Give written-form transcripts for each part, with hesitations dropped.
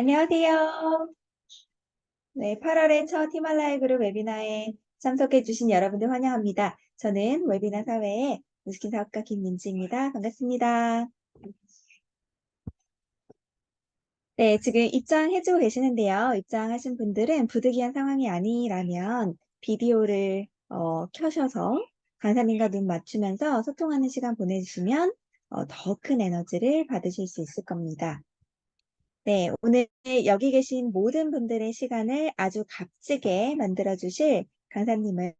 안녕하세요. 네, 8월의 첫 히말라야 그룹 웨비나에 참석해주신 여러분들 환영합니다. 저는 웨비나 사회의 무스킨 사업가 김민지입니다. 반갑습니다. 네, 지금 입장해주고 계시는데요. 입장하신 분들은 부득이한 상황이 아니라면 비디오를 켜셔서 강사님과 눈 맞추면서 소통하는 시간 보내주시면 더 큰 에너지를 받으실 수 있을 겁니다. 네, 오늘 여기 계신 모든 분들의 시간을 아주 값지게 만들어주실 강사님을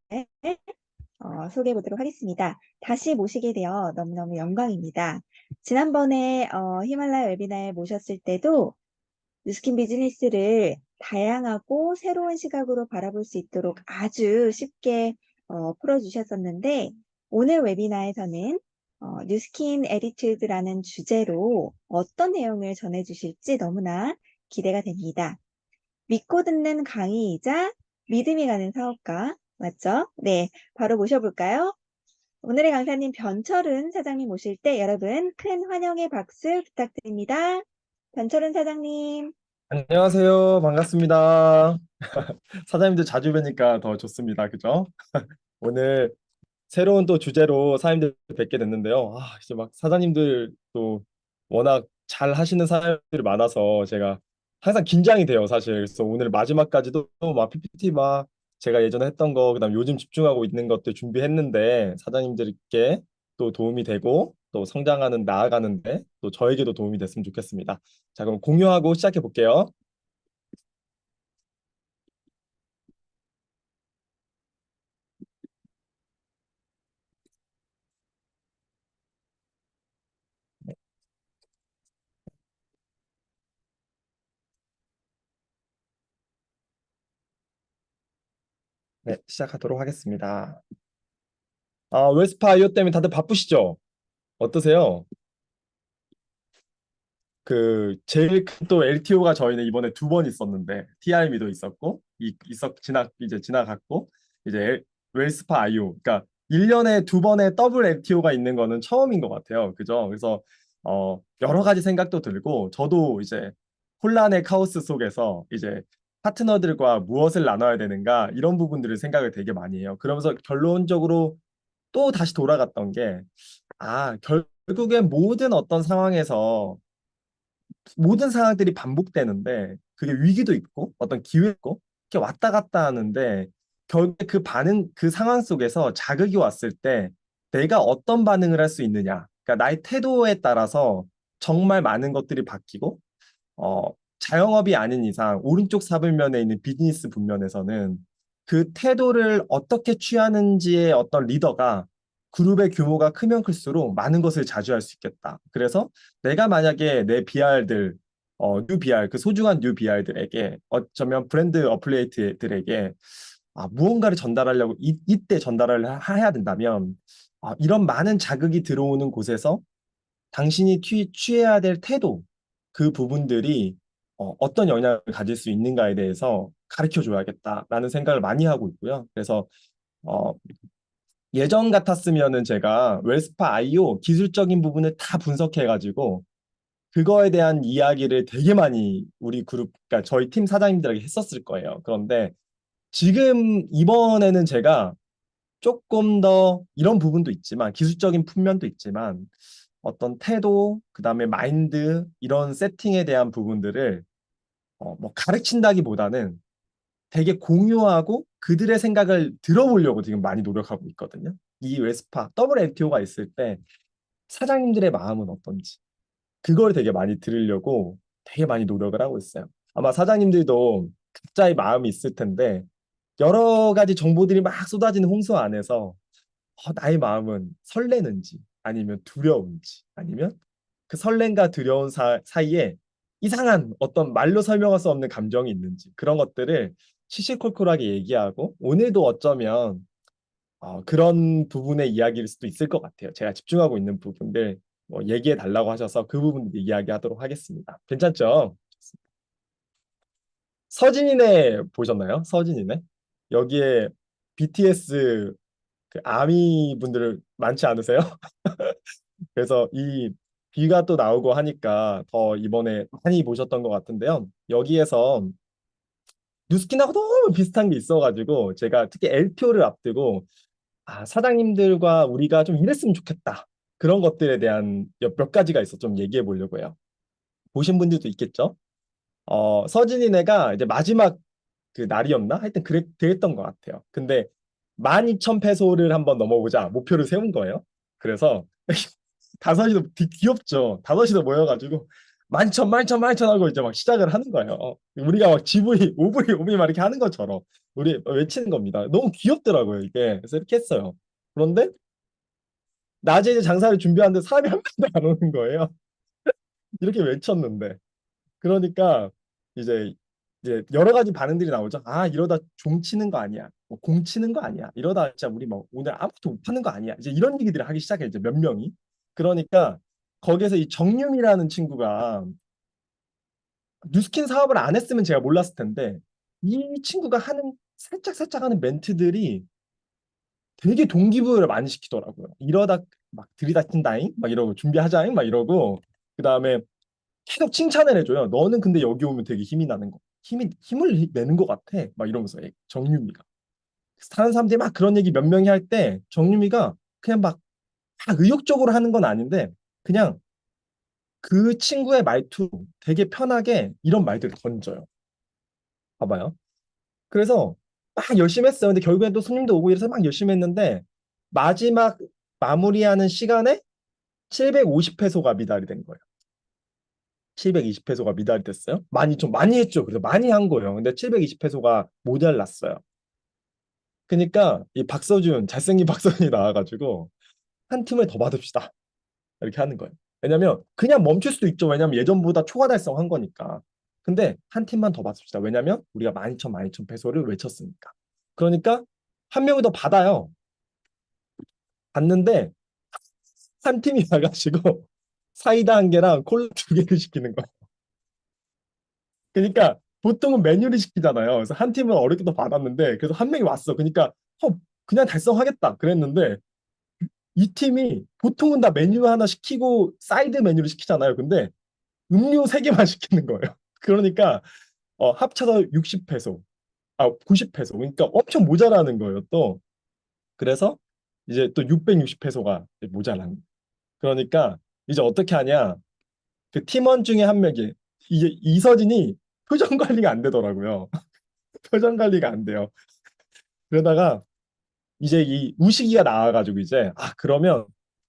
소개해 보도록 하겠습니다. 다시 모시게 되어 너무너무 영광입니다. 지난번에 히말라야 웨비나에 모셨을 때도 뉴스킨 비즈니스를 다양하고 새로운 시각으로 바라볼 수 있도록 아주 쉽게 풀어주셨었는데 오늘 웨비나에서는 뉴스킨 에디튜드라는 주제로 어떤 내용을 전해주실지 너무나 기대가 됩니다. 믿고 듣는 강의이자 믿음이 가는 사업가 맞죠? 네, 바로 모셔볼까요? 오늘의 강사님 변철은 사장님 모실 때 여러분 큰 환영의 박수 부탁드립니다. 변철은 사장님. 안녕하세요. 반갑습니다. 사장님들 자주 뵈니까 더 좋습니다. 그죠? 오늘 새로운 또 주제로 사장님들 뵙게 됐는데요. 이제 막 사장님들 또 워낙 잘 하시는 사람들이 많아서 제가 항상 긴장이 돼요, 사실. 그래서 오늘 마지막까지도 막 PPT 막 제가 예전에 했던 거, 그다음 요즘 집중하고 있는 것들 준비했는데 사장님들께 또 도움이 되고 또 성장하는 나아가는데 또 저에게도 도움이 됐으면 좋겠습니다. 자, 그럼 공유하고 시작해 볼게요. 네, 시작하도록 하겠습니다. 웨스파 이오 때문에 다들 바쁘시죠? 어떠세요? 제일 큰 또 LTO가 저희는 이번에 두 번 있었는데 TRM도 있었고 이제 지나갔고 이제 웰스파 IO 그러니까 1년에 두 번의 더블 LTO가 있는 거는 처음인 것 같아요. 그죠? 그래서 여러 가지 생각도 들고 저도 이제 혼란의 카오스 속에서 이제 파트너들과 무엇을 나눠야 되는가 이런 부분들을 생각을 되게 많이 해요. 그러면서 결론적으로 또 다시 돌아갔던 게 결국엔 모든 어떤 상황에서 모든 상황들이 반복되는데 그게 위기도 있고 어떤 기회도 있고 이렇게 왔다 갔다 하는데 결국에 그 반응 그 상황 속에서 자극이 왔을 때 내가 어떤 반응을 할 수 있느냐 그러니까 나의 태도에 따라서 정말 많은 것들이 바뀌고 어, 자영업이 아닌 이상 오른쪽 사불면에 있는 비즈니스 분면에서는 그 태도를 어떻게 취하는지의 어떤 리더가 그룹의 규모가 크면 클수록 많은 것을 자주할 수 있겠다. 그래서 내가 만약에 내 BR들, 뉴 BR, 그 소중한 뉴 BR들에게 어쩌면 브랜드 어플리에이트들에게 무언가를 전달하려고 이때 전달을 해야 된다면 이런 많은 자극이 들어오는 곳에서 당신이 취해야 될 태도, 그 부분들이 어떤 영향을 가질 수 있는가에 대해서 가르쳐 줘야겠다라는 생각을 많이 하고 있고요. 그래서 어, 예전 같았으면은 제가 웰스파 IO 기술적인 부분을 다 분석해가지고 그거에 대한 이야기를 되게 많이 우리 그룹, 그러니까 저희 팀 사장님들에게 했었을 거예요. 그런데 지금 이번에는 제가 조금 더 이런 부분도 있지만 기술적인 측면도 있지만 어떤 태도, 그다음에 마인드 이런 세팅에 대한 부분들을 뭐 가르친다기보다는 되게 공유하고 그들의 생각을 들어보려고 지금 많이 노력하고 있거든요. 이 웨스파 더블 LTO가 있을 때 사장님들의 마음은 어떤지 그걸 되게 많이 들으려고 되게 많이 노력을 하고 있어요. 아마 사장님들도 각자의 마음이 있을 텐데 여러 가지 정보들이 막 쏟아지는 홍수 안에서 나의 마음은 설레는지 아니면 두려운지 아니면 그 설렘과 두려운 사이에 이상한 어떤 말로 설명할 수 없는 감정이 있는지 그런 것들을 시시콜콜하게 얘기하고 오늘도 어쩌면 그런 부분의 이야기일 수도 있을 것 같아요. 제가 집중하고 있는 부분들 뭐 얘기해 달라고 하셔서 그 부분 이야기하도록 하겠습니다. 괜찮죠? 서진이네 보셨나요? 서진이네 여기에 BTS 그 아미 분들 많지 않으세요? 그래서 이 비가 또 나오고 하니까 더 이번에 많이 보셨던 것 같은데요. 여기에서 뉴스킨하고 너무 비슷한 게 있어가지고 제가 특히 LTO를 앞두고 사장님들과 우리가 좀 이랬으면 좋겠다. 그런 것들에 대한 몇 가지가 있어 좀 얘기해 보려고 해요. 보신 분들도 있겠죠? 서진이네가 이제 마지막 그 날이었나? 하여튼 그랬던 것 같아요. 근데 12,000페소를 한번 넘어보자 목표를 세운 거예요. 그래서 다섯이도 귀엽죠. 다섯이도 모여가지고 11,000, 11,000, 11,000 하고 이제 막 시작을 하는 거예요. 우리가 막 GV, 오브리, 오브리 막 이렇게 하는 것처럼 우리 외치는 겁니다. 너무 귀엽더라고요, 이게. 그래서 이렇게 했어요. 그런데 낮에 이제 장사를 준비하는데 사람이 한 명도 안 오는 거예요. 이렇게 외쳤는데. 그러니까 이제 여러 가지 반응들이 나오죠. 이러다 종 치는 거 아니야. 공 치는 거 아니야. 이러다 진짜 우리 뭐 오늘 아무것도 못 하는 거 아니야. 이제 이런 얘기들을 하기 시작해 이제 몇 명이. 그러니까 거기에서 이 정윤이라는 친구가 뉴스킨 사업을 안 했으면 제가 몰랐을 텐데 이 친구가 하는 살짝 하는 멘트들이 되게 동기부여를 많이 시키더라고요. 이러다 막 들이닥친다잉 막 이러고 준비하자잉 막 이러고 그다음에 계속 칭찬을 해줘요. 너는 근데 여기 오면 되게 힘이 나는 거. 힘을 내는 것 같아. 막 이러면서 정유미가. 다른 사람들이 막 그런 얘기 몇 명이 할 때 정유미가 그냥 막 의욕적으로 하는 건 아닌데 그냥 그 친구의 말투 되게 편하게 이런 말들을 던져요. 봐봐요. 그래서 막 열심히 했어요. 근데 결국엔 또 손님도 오고 이래서 막 열심히 했는데 마지막 마무리하는 시간에 750페소가 미달이 된 거예요. 720페소가 미달이 됐어요. 많이 좀 많이 했죠. 그래서 많이 한 거예요. 근데 720페소가 모자랐어요. 그러니까 이 박서준 잘생긴 박서준이 나와가지고 한 팀을 더 받읍시다. 이렇게 하는 거예요. 왜냐면 그냥 멈출 수도 있죠. 왜냐면 예전보다 초과 달성한 거니까. 근데 한 팀만 더 받읍시다. 왜냐면 우리가 12,000 페소를 외쳤으니까. 그러니까 한 명이 더 받아요. 받는데 한 팀이 와가지고 사이다 한 개랑 콜라 두 개를 시키는 거예요. 그러니까 보통은 메뉴를 시키잖아요. 그래서 한 팀은 어렵게 도 받았는데 그래서 한 명이 왔어. 그러니까 그냥 달성하겠다 그랬는데 이 팀이 보통은 다 메뉴 하나 시키고 사이드 메뉴를 시키잖아요. 근데 음료 세 개만 시키는 거예요. 그러니까 합쳐서 60페소, 90페소. 그러니까 엄청 모자라는 거예요. 또 그래서 이제 또 660페소가 모자란 거예요. 그러니까 이제 어떻게 하냐? 그 팀원 중에 한 명이 이게 이서진이 표정 관리가 안 되더라고요. 표정 관리가 안 돼요. 그러다가 이제 이 우식이가 나와가지고 이제 그러면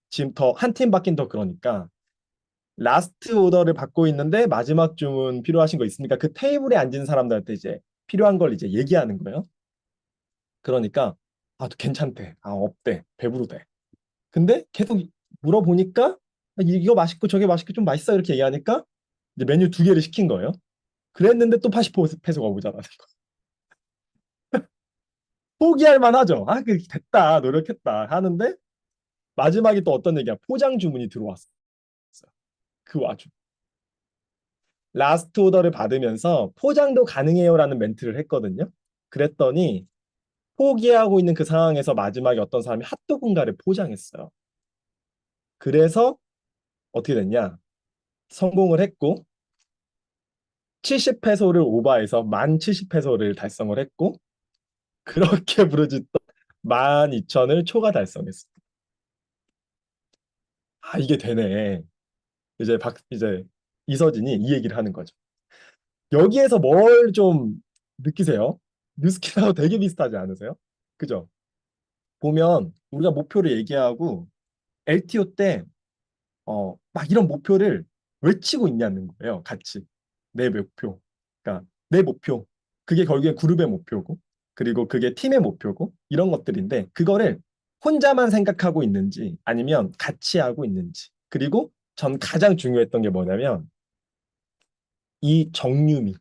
지금 더 한 팀 받긴 더 그러니까 라스트 오더를 받고 있는데 마지막 주문 필요하신 거 있습니까? 그 테이블에 앉은 사람들한테 이제 필요한 걸 이제 얘기하는 거예요. 그러니까 괜찮대. 없대. 배부르대. 근데 계속 물어보니까 이거 맛있고 저게 맛있고 좀 맛있어 이렇게 얘기하니까 이제 메뉴 두 개를 시킨 거예요. 그랬는데 또 80페소가 모자라는 거. 포기할 만하죠. 됐다. 노력했다. 하는데 마지막에 또 어떤 얘기야? 포장 주문이 들어왔어. 그 와중. 라스트 오더를 받으면서 포장도 가능해요라는 멘트를 했거든요. 그랬더니 포기하고 있는 그 상황에서 마지막에 어떤 사람이 핫도그인가를 포장했어요. 그래서 어떻게 됐냐? 성공을 했고 70페소를 오버해서 1070페소를 달성을 했고 그렇게 부르짖던 12,000을 초과 달성했습니다. 이게 되네. 이제 이서진이 이 얘기를 하는 거죠. 여기에서 뭘 좀 느끼세요? 뉴스키하고 되게 비슷하지 않으세요? 그죠? 보면 우리가 목표를 얘기하고 LTO 때 막 이런 목표를 외치고 있냐는 거예요. 같이. 내 목표. 그러니까 내 목표. 그게 결국엔 그룹의 목표고 그리고 그게 팀의 목표고 이런 것들인데 그거를 혼자만 생각하고 있는지 아니면 같이 하고 있는지 그리고 전 가장 중요했던 게 뭐냐면 이 정유미.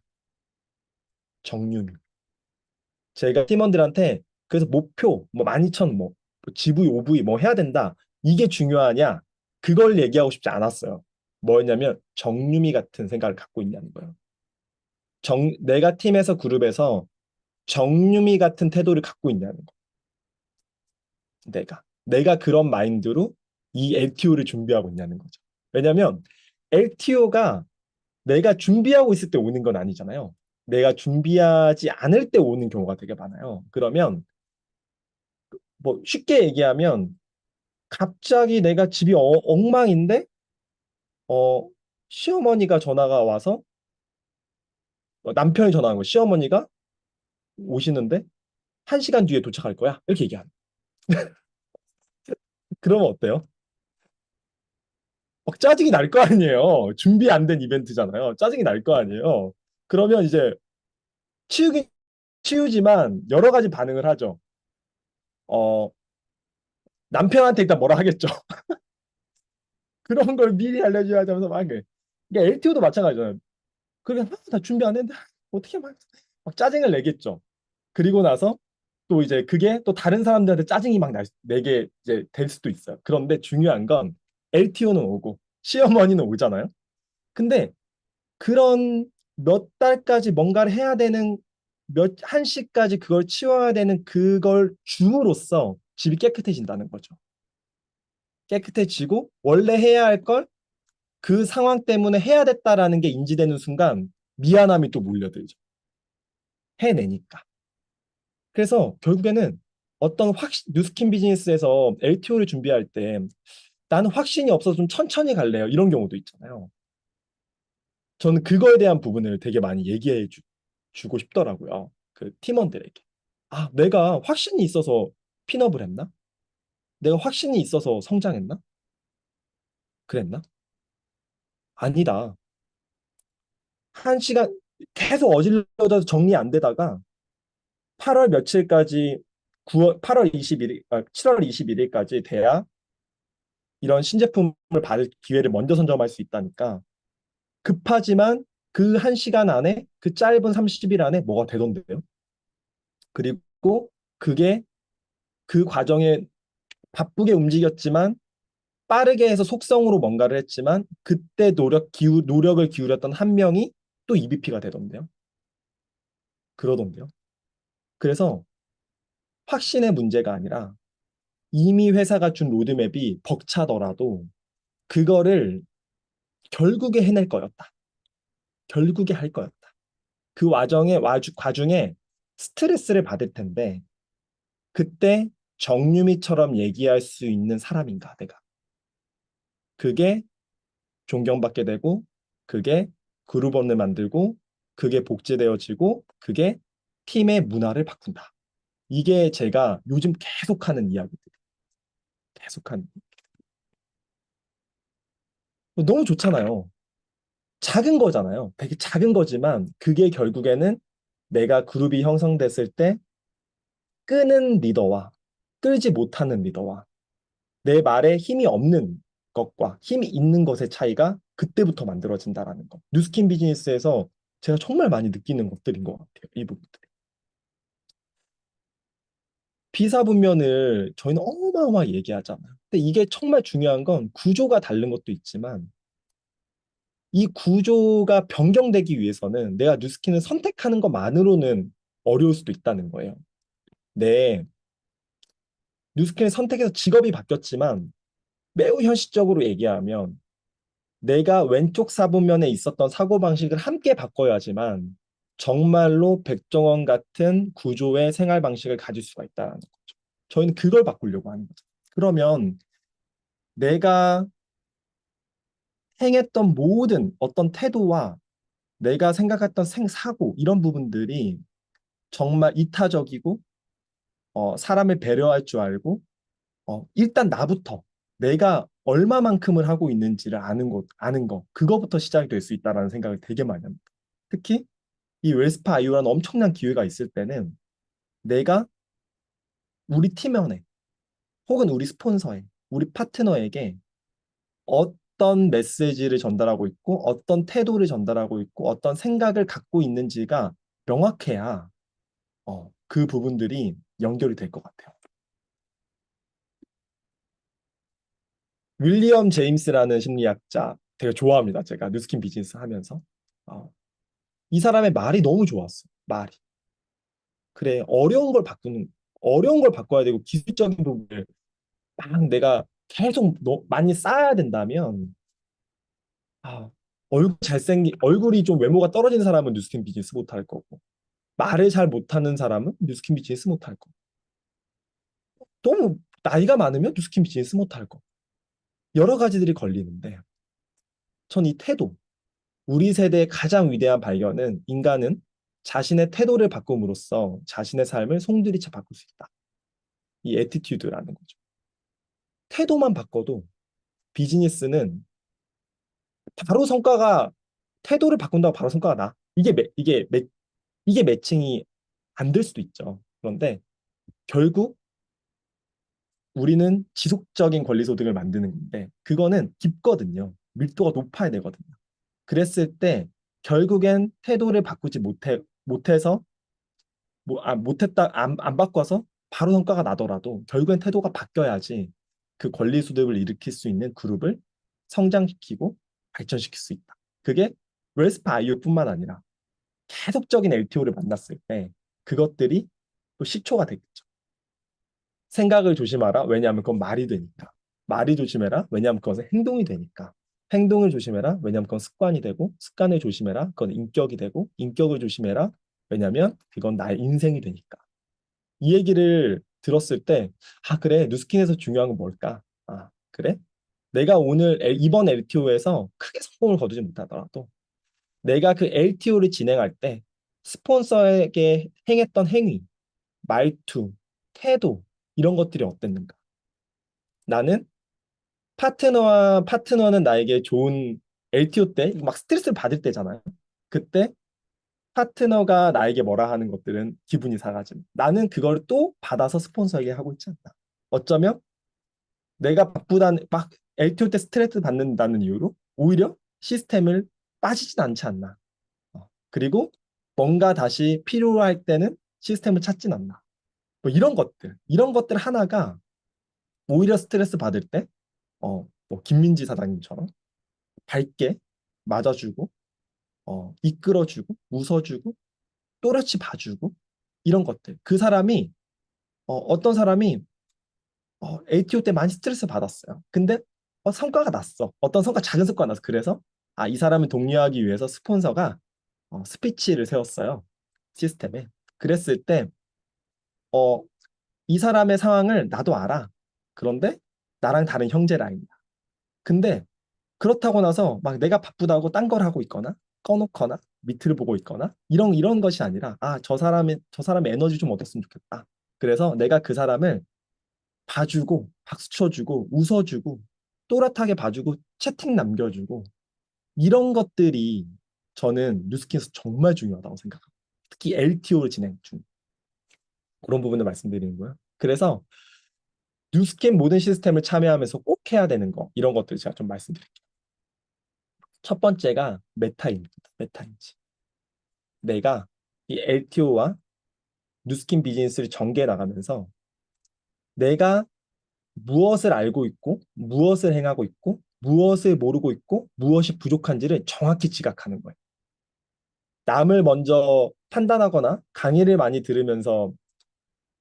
제가 팀원들한테 그래서 목표 뭐 12,000 뭐 GV, OV 뭐 해야 된다. 이게 중요하냐? 그걸 얘기하고 싶지 않았어요. 뭐였냐면 정유미 같은 생각을 갖고 있냐는 거예요. 내가 팀에서 그룹에서 정유미 같은 태도를 갖고 있냐는 거. 내가 그런 마인드로 이 LTO를 준비하고 있냐는 거죠. 왜냐면 LTO가 내가 준비하고 있을 때 오는 건 아니잖아요. 내가 준비하지 않을 때 오는 경우가 되게 많아요. 그러면 뭐 쉽게 얘기하면 갑자기 내가 집이 엉망인데 어, 시어머니가 전화가 와서 남편이 전화한 거 시어머니가 오시는데 1시간 뒤에 도착할 거야. 이렇게 얘기하는. 그러면 어때요? 막 짜증이 날 거 아니에요. 준비 안 된 이벤트잖아요. 짜증이 날 거 아니에요. 그러면 이제 치우긴 치우지만 여러 가지 반응을 하죠. 어, 남편한테 일단 뭐라 하겠죠. 그런 걸 미리 알려줘야 하면서 막 해. 이게 LTO도 마찬가지잖아요. 그러니까 다 준비 안 했는데 어떻게 막 짜증을 내겠죠. 그리고 나서 또 이제 그게 또 다른 사람들한테 짜증이 막 내게 이제 될 수도 있어요. 그런데 중요한 건 LTO는 오고 시어머니는 오잖아요. 근데 그런 몇 달까지 뭔가를 해야 되는 한 시까지 그걸 치워야 되는 그걸 줌으로써 집이 깨끗해진다는 거죠. 깨끗해지고 원래 해야 할 걸 그 상황 때문에 해야 됐다라는 게 인지되는 순간 미안함이 또 몰려들죠. 해내니까. 그래서 결국에는 어떤 뉴스킨 비즈니스에서 LTO를 준비할 때 나는 확신이 없어서 좀 천천히 갈래요. 이런 경우도 있잖아요. 저는 그거에 대한 부분을 되게 많이 주고 싶더라고요. 그 팀원들에게. 아, 내가 확신이 있어서 핀업을 했나? 내가 확신이 있어서 성장했나? 그랬나? 아니다. 1시간 계속 어질러서 정리 안 되다가 8월 며칠까지 8월 21일, 7월 21일까지 돼야 이런 신제품을 받을 기회를 먼저 선점할 수 있다니까 급하지만 그 1시간 안에 그 짧은 30일 안에 뭐가 되던데요. 그리고 그게 그 과정에 바쁘게 움직였지만 빠르게 해서 속성으로 뭔가를 했지만 그때 노력을 기울였던 한 명이 또 EVP가 되던데요. 그러던데요. 그래서 확신의 문제가 아니라 이미 회사가 준 로드맵이 벅차더라도 그거를 결국에 해낼 거였다. 결국에 할 거였다. 그 과중에 스트레스를 받을 텐데 그때 정유미처럼 얘기할 수 있는 사람인가 내가. 그게 존경받게 되고 그게 그룹원을 만들고 그게 복제되어지고 그게 팀의 문화를 바꾼다. 이게 제가 요즘 계속하는 이야기들. 계속하는. 너무 좋잖아요. 작은 거잖아요. 되게 작은 거지만 그게 결국에는 내가 그룹이 형성됐을 때 끄는 리더와 끌지 못하는 리더와 내 말에 힘이 없는 것과 힘이 있는 것의 차이가 그때부터 만들어진다라는 거. 뉴스킨 비즈니스에서 제가 정말 많이 느끼는 것들인 것 같아요. 이 부분들. 비사분면을 저희는 어마어마하게 얘기하잖아요. 근데 이게 정말 중요한 건 구조가 다른 것도 있지만 이 구조가 변경되기 위해서는 내가 뉴스킨을 선택하는 것만으로는 어려울 수도 있다는 거예요. 네, 뉴스킨을 선택해서 직업이 바뀌었지만 매우 현실적으로 얘기하면 내가 왼쪽 사분면에 있었던 사고방식을 함께 바꿔야지만 정말로 백종원 같은 구조의 생활 방식을 가질 수가 있다는 거죠. 저희는 그걸 바꾸려고 하는 거죠. 그러면 내가 행했던 모든 어떤 태도와 내가 생각했던 사고 이런 부분들이 정말 이타적이고 사람을 배려할 줄 알고 일단 나부터 내가 얼마만큼을 하고 있는지를 아는 거 그거부터 시작이 될 수 있다라는 생각을 되게 많이 합니다. 특히 이 웰스파 아이오라는 엄청난 기회가 있을 때는 내가 우리 팀원에 혹은 우리 스폰서에 우리 파트너에게 어떤 메시지를 전달하고 있고 어떤 태도를 전달하고 있고 어떤 생각을 갖고 있는지가 명확해야 그 부분들이 연결이 될 것 같아요. 윌리엄 제임스라는 심리학자 되게 좋아합니다. 제가 뉴스킨 비즈니스 하면서 이 사람의 말이 너무 좋았어. 말이 그래 어려운 걸 바꿔야 되고 기술적인 부분을 막 내가 계속 많이 쌓아야 된다면 얼굴이 좀 외모가 떨어지는 사람은 뉴스킨 비즈니스 못할 거고, 말을 잘 못하는 사람은 뉴스킨 비즈니스 못할 거고, 또 나이가 많으면 뉴스킨 비즈니스 못할 거고, 여러 가지들이 걸리는데, 전 이 태도, 우리 세대의 가장 위대한 발견은 인간은 자신의 태도를 바꿈으로써 자신의 삶을 송두리째 바꿀 수 있다. 이 애티튜드라는 거죠. 태도만 바꿔도 비즈니스는 바로 성과가 태도를 바꾼다고 바로 성과가 나. 이게 매칭이 안 될 수도 있죠. 그런데 결국 우리는 지속적인 권리 소득을 만드는 건데 그거는 깊거든요. 밀도가 높아야 되거든요. 그랬을 때 결국엔 태도를 바꾸지 못해서 못했다 안 바꿔서 바로 성과가 나더라도 결국엔 태도가 바뀌어야지 그 권리 수득을 일으킬 수 있는 그룹을 성장시키고 발전시킬 수 있다. 그게 웰스파 IO뿐만 아니라 계속적인 LTO를 만났을 때 그것들이 또 시초가 되겠죠. 생각을 조심하라. 왜냐하면 그건 말이 되니까. 말이 조심해라. 왜냐하면 그것은 행동이 되니까. 행동을 조심해라. 왜냐하면 그건 습관이 되고, 습관을 조심해라. 그건 인격이 되고, 인격을 조심해라. 왜냐하면 그건 나의 인생이 되니까. 이 얘기를 들었을 때, 아, 그래. 뉴스킨에서 중요한 건 뭘까? 아, 그래? 내가 이번 LTO에서 크게 성공을 거두지 못하더라도, 내가 그 LTO를 진행할 때, 스폰서에게 행했던 행위, 말투, 태도, 이런 것들이 어땠는가? 나는 파트너는 나에게 좋은 LTO 때 막 스트레스를 받을 때잖아요. 그때 파트너가 나에게 뭐라 하는 것들은 기분이 상하지. 나는 그걸 또 받아서 스폰서에게 하고 있지 않나. 어쩌면 내가 바쁘다는 막 LTO 때 스트레스 받는다는 이유로 오히려 시스템을 빠지진 않지 않나. 그리고 뭔가 다시 필요할 때는 시스템을 찾진 않나. 뭐 이런 것들 하나가 오히려 스트레스 받을 때, 뭐 김민지 사장님처럼 밝게 맞아주고, 이끌어주고, 웃어주고, 또렷이 봐주고, 이런 것들. 그 사람이, 어떤 사람이, ATO 때 많이 스트레스 받았어요. 근데, 성과가 났어. 어떤 작은 성과가 났어. 그래서, 이 사람을 독려하기 위해서 스폰서가, 스피치를 세웠어요. 시스템에. 그랬을 때, 어, 이 사람의 상황을 나도 알아. 그런데, 나랑 다른 형제 라인이야. 근데, 그렇다고 나서 막 내가 바쁘다고 딴 걸 하고 있거나 꺼놓거나 밑을 보고 있거나 이런 것이 아니라 저 사람의 에너지 좀 얻었으면 좋겠다. 그래서 내가 그 사람을 봐주고 박수 쳐주고 웃어주고 또렷하게 봐주고 채팅 남겨주고 이런 것들이 저는 뉴스킨에서 정말 중요하다고 생각합니다. 특히 LTO 진행 중 그런 부분을 말씀드리는 거예요. 그래서 뉴스킨 모든 시스템을 참여하면서 꼭 해야 되는 거 이런 것들 제가 좀 말씀드릴게요. 첫 번째가 메타입니다. 메타인지. 내가 이 LTO와 뉴스킨 비즈니스를 전개해 나가면서 내가 무엇을 알고 있고 무엇을 행하고 있고 무엇을 모르고 있고 무엇이 부족한지를 정확히 지각하는 거예요. 남을 먼저 판단하거나 강의를 많이 들으면서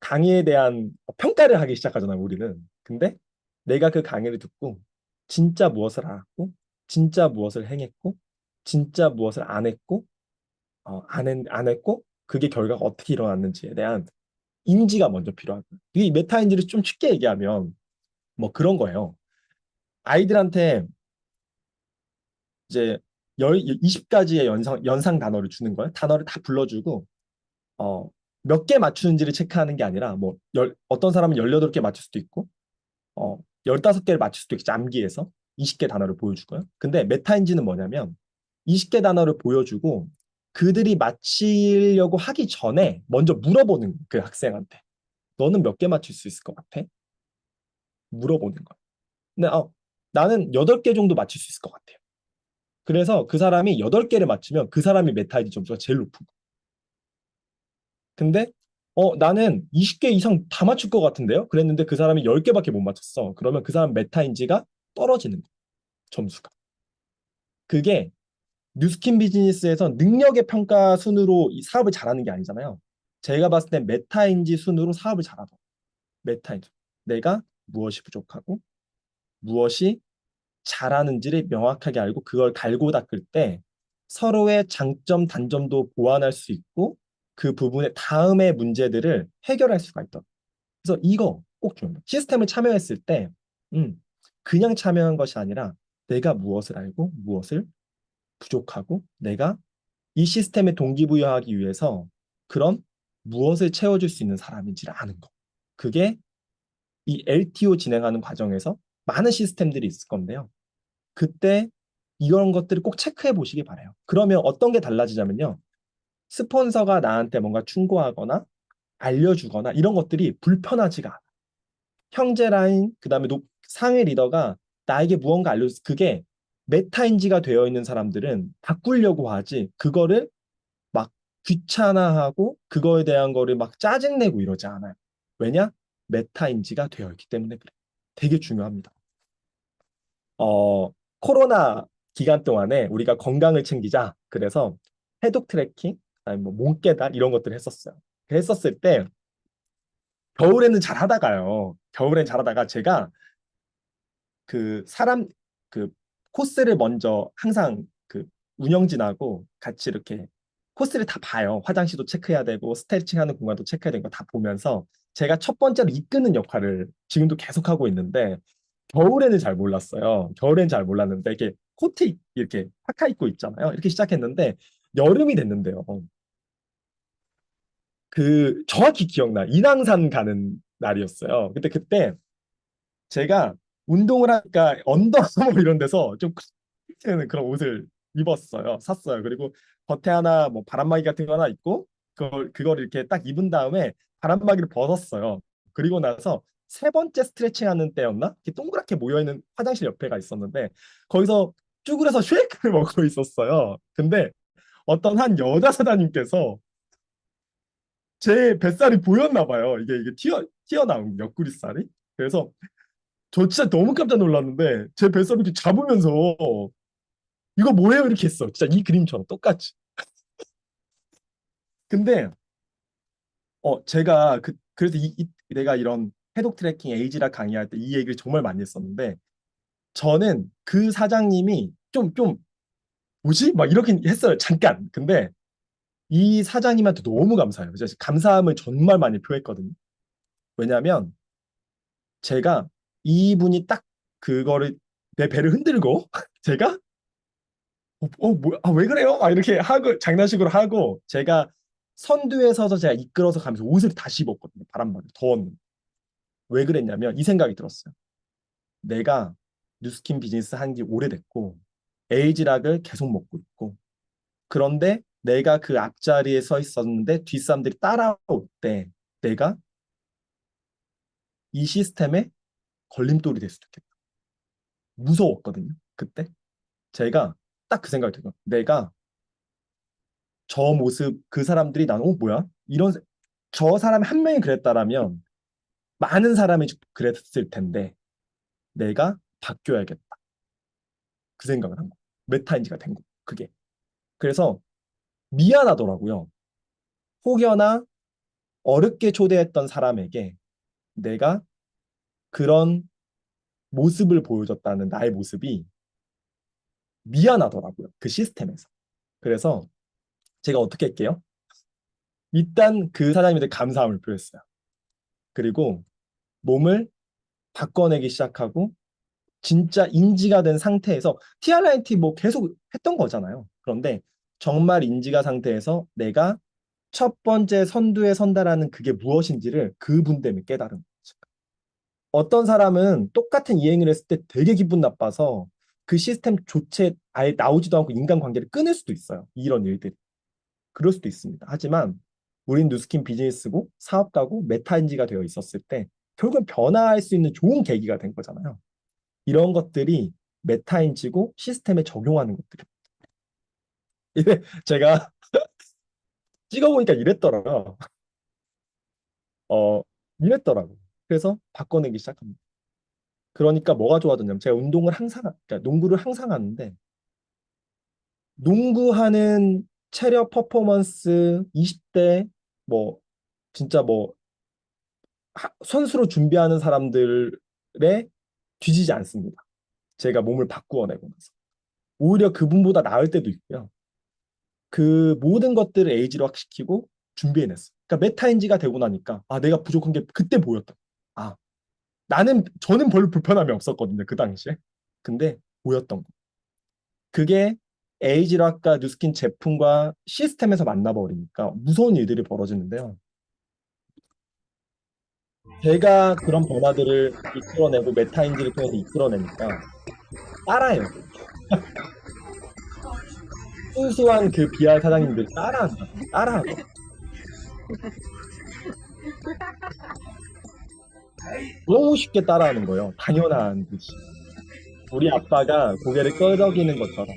강의에 대한 평가를 하기 시작하잖아요, 우리는. 근데 내가 그 강의를 듣고 진짜 무엇을 알았고 진짜 무엇을 행했고 진짜 무엇을 안 했고 안 했고 그게 결과가 어떻게 일어났는지에 대한 인지가 먼저 필요한 거예요. 이 메타인지를 좀 쉽게 얘기하면 뭐 그런 거예요. 아이들한테 이제 20가지의 연상 단어를 주는 거예요. 단어를 다 불러주고 몇 개 맞추는지를 체크하는 게 아니라 뭐 어떤 사람은 18개 맞출 수도 있고 15개를 맞출 수도 있지 암기해서 20개 단어를 보여주고요. 근데 메타인지는 뭐냐면 20개 단어를 보여주고 그들이 맞히려고 하기 전에 먼저 물어보는 그 학생한테 너는 몇 개 맞출 수 있을 것 같아? 물어보는 거야. 근데 나는 8개 정도 맞출 수 있을 것 같아요. 그래서 그 사람이 8개를 맞추면 그 사람이 메타인지 점수가 제일 높은 거야. 근데 나는 20개 이상 다 맞출 것 같은데요? 그랬는데 그 사람이 10개밖에 못 맞췄어. 그러면 그 사람 메타인지가 떨어지는 거야. 점수가. 그게 뉴스킨 비즈니스에서 능력의 평가 순으로 이 사업을 잘하는 게 아니잖아요. 제가 봤을 때 메타인지 순으로 사업을 잘하더. 메타인지. 내가 무엇이 부족하고 무엇이 잘하는지를 명확하게 알고 그걸 갈고 닦을 때 서로의 장점, 단점도 보완할 수 있고 그 부분의 다음의 문제들을 해결할 수가 있다. 그래서 이거 꼭 중요합니다. 시스템을 참여했을 때 그냥 참여한 것이 아니라 내가 무엇을 알고 무엇을 부족하고 내가 이 시스템에 동기부여하기 위해서 그런 무엇을 채워줄 수 있는 사람인지를 아는 거. 그게 이 LTO 진행하는 과정에서 많은 시스템들이 있을 건데요. 그때 이런 것들을 꼭 체크해 보시기 바래요. 그러면 어떤 게 달라지냐면요. 스폰서가 나한테 뭔가 충고하거나 알려주거나 이런 것들이 불편하지가 않아. 형제 라인, 그다음에 상위 리더가 나에게 무언가 알려줘. 그게 메타인지가 되어 있는 사람들은 바꾸려고 하지. 그거를 막 귀찮아하고 그거에 대한 거를 막 짜증내고 이러지 않아요. 왜냐? 메타인지가 되어 있기 때문에 그래. 되게 중요합니다. 코로나 기간 동안에 우리가 건강을 챙기자. 그래서 해독 트래킹, 아니 뭐 몸깨달 이런 것들을 했었어요. 했었을 때 겨울에는 잘 하다가요. 겨울엔 잘하다가 제가 그 사람 그 코스를 먼저 항상 그 운영진하고 같이 이렇게 코스를 다 봐요. 화장실도 체크해야 되고 스트레칭하는 공간도 체크해야 되는 거 다 보면서 제가 첫 번째로 이끄는 역할을 지금도 계속 하고 있는데 겨울에는 잘 몰랐어요. 겨울엔 잘 몰랐는데 이렇게 코트 이렇게 파카 입고 있잖아요. 이렇게 시작했는데 여름이 됐는데요. 그 정확히 기억나. 인왕산 가는 날이었어요. 근데 그때 제가 운동을 하니까 언더아머 이런 데서 좀 크는 그런 옷을 입었어요. 샀어요. 그리고 겉에 하나 뭐 바람막이 같은 거 하나 입고 그걸 이렇게 딱 입은 다음에 바람막이를 벗었어요. 그리고 나서 세 번째 스트레칭 하는 때였나? 이렇게 동그랗게 모여있는 화장실 옆에가 있었는데 거기서 쭈그려서 쉐이크를 먹고 있었어요. 근데 어떤 한 여자 사장님께서 제 뱃살이 보였나 봐요. 이게 튀어나온 옆구리살이. 그래서 저 진짜 너무 깜짝 놀랐는데 제 뱃살을 이렇게 잡으면서 이거 뭐예요? 이렇게 했어. 진짜 이 그림처럼 똑같이. 근데 제가 그래서 내가 이런 해독 트래킹 에이지라 강의할 때 이 얘기를 정말 많이 했었는데 저는 그 사장님이 좀 뭐지? 막 이렇게 했어요. 잠깐. 근데 이 사장님한테 너무 감사해요. 그래서 감사함을 정말 많이 표했거든요. 왜냐하면 제가 이분이 딱 그거를 내 배를 흔들고 제가 뭐야, 왜 그래요? 막 이렇게 하고 장난식으로 하고 제가 선두에 서서 제가 이끌어서 가면서 옷을 다시 입었거든요. 바람막이 더웠는데. 왜 그랬냐면 이 생각이 들었어요. 내가 뉴스킨 비즈니스 한 지 오래됐고 에이지락을 계속 먹고 있고 그런데 내가 그 앞자리에 서 있었는데 뒷사람들이 따라올 때 내가 이 시스템에 걸림돌이 될 수도 있겠다. 무서웠거든요. 그때 제가 딱 그 생각이 들어요. 내가 저 모습 그 사람들이 나는 뭐야? 이런 저 사람 한 명이 그랬다라면 많은 사람이 그랬을 텐데 내가 바뀌어야겠다. 그 생각을 한 거. 메타인지가 된 거. 그게. 그래서 미안하더라고요. 혹여나 어렵게 초대했던 사람에게 내가 그런 모습을 보여줬다는 나의 모습이 미안하더라고요. 그 시스템에서. 그래서 제가 어떻게 할게요? 일단 그 사장님한테 감사함을 표했어요. 그리고 몸을 바꿔내기 시작하고 진짜 인지가 된 상태에서 TRIT 뭐 계속 했던 거잖아요. 그런데 정말 인지가 상태에서 내가 첫 번째 선두에 선다라는 그게 무엇인지를 그분 때문에 깨달은 거죠. 어떤 사람은 똑같은 이행을 했을 때 되게 기분 나빠서 그 시스템 조체 아예 나오지도 않고 인간관계를 끊을 수도 있어요. 이런 일들이. 그럴 수도 있습니다. 하지만 우린 누스킨 비즈니스고 사업가고 메타인지가 되어 있었을 때 결국은 변화할 수 있는 좋은 계기가 된 거잖아요. 이런 것들이 메타인지고 시스템에 적용하는 것들이. 이래 제가 찍어보니까 이랬더라고요. 어, 이랬더라고. 그래서 바꿔내기 시작합니다. 그러니까 뭐가 좋아졌냐면 제가 운동을 항상, 그러니까 농구를 항상 하는데 농구하는 체력 퍼포먼스 20대 뭐 진짜 뭐 선수로 준비하는 사람들에 뒤지지 않습니다. 제가 몸을 바꾸어내고 나서. 오히려 그분보다 나을 때도 있고요. 그 모든 것들을 에이지로 시키고 준비해냈어. 그러니까 메타인지가 되고 나니까 아 내가 부족한 게 그때 보였다. 아 저는 별로 불편함이 없었거든요 그 당시에. 근데 보였던 거. 그게 에이지락과 뉴스킨 제품과 시스템에서 만나버리니까 무서운 일들이 벌어지는데요. 제가 그런 변화들을 이끌어내고 메타인지를 통해서 이끌어내니까 따라해요. 순수한 그 비할 사장님들이 따라하더라고요. 너무 쉽게 따라하는 거예요. 당연한 듯이. 우리 아빠가 고개를 끄덕이는 것처럼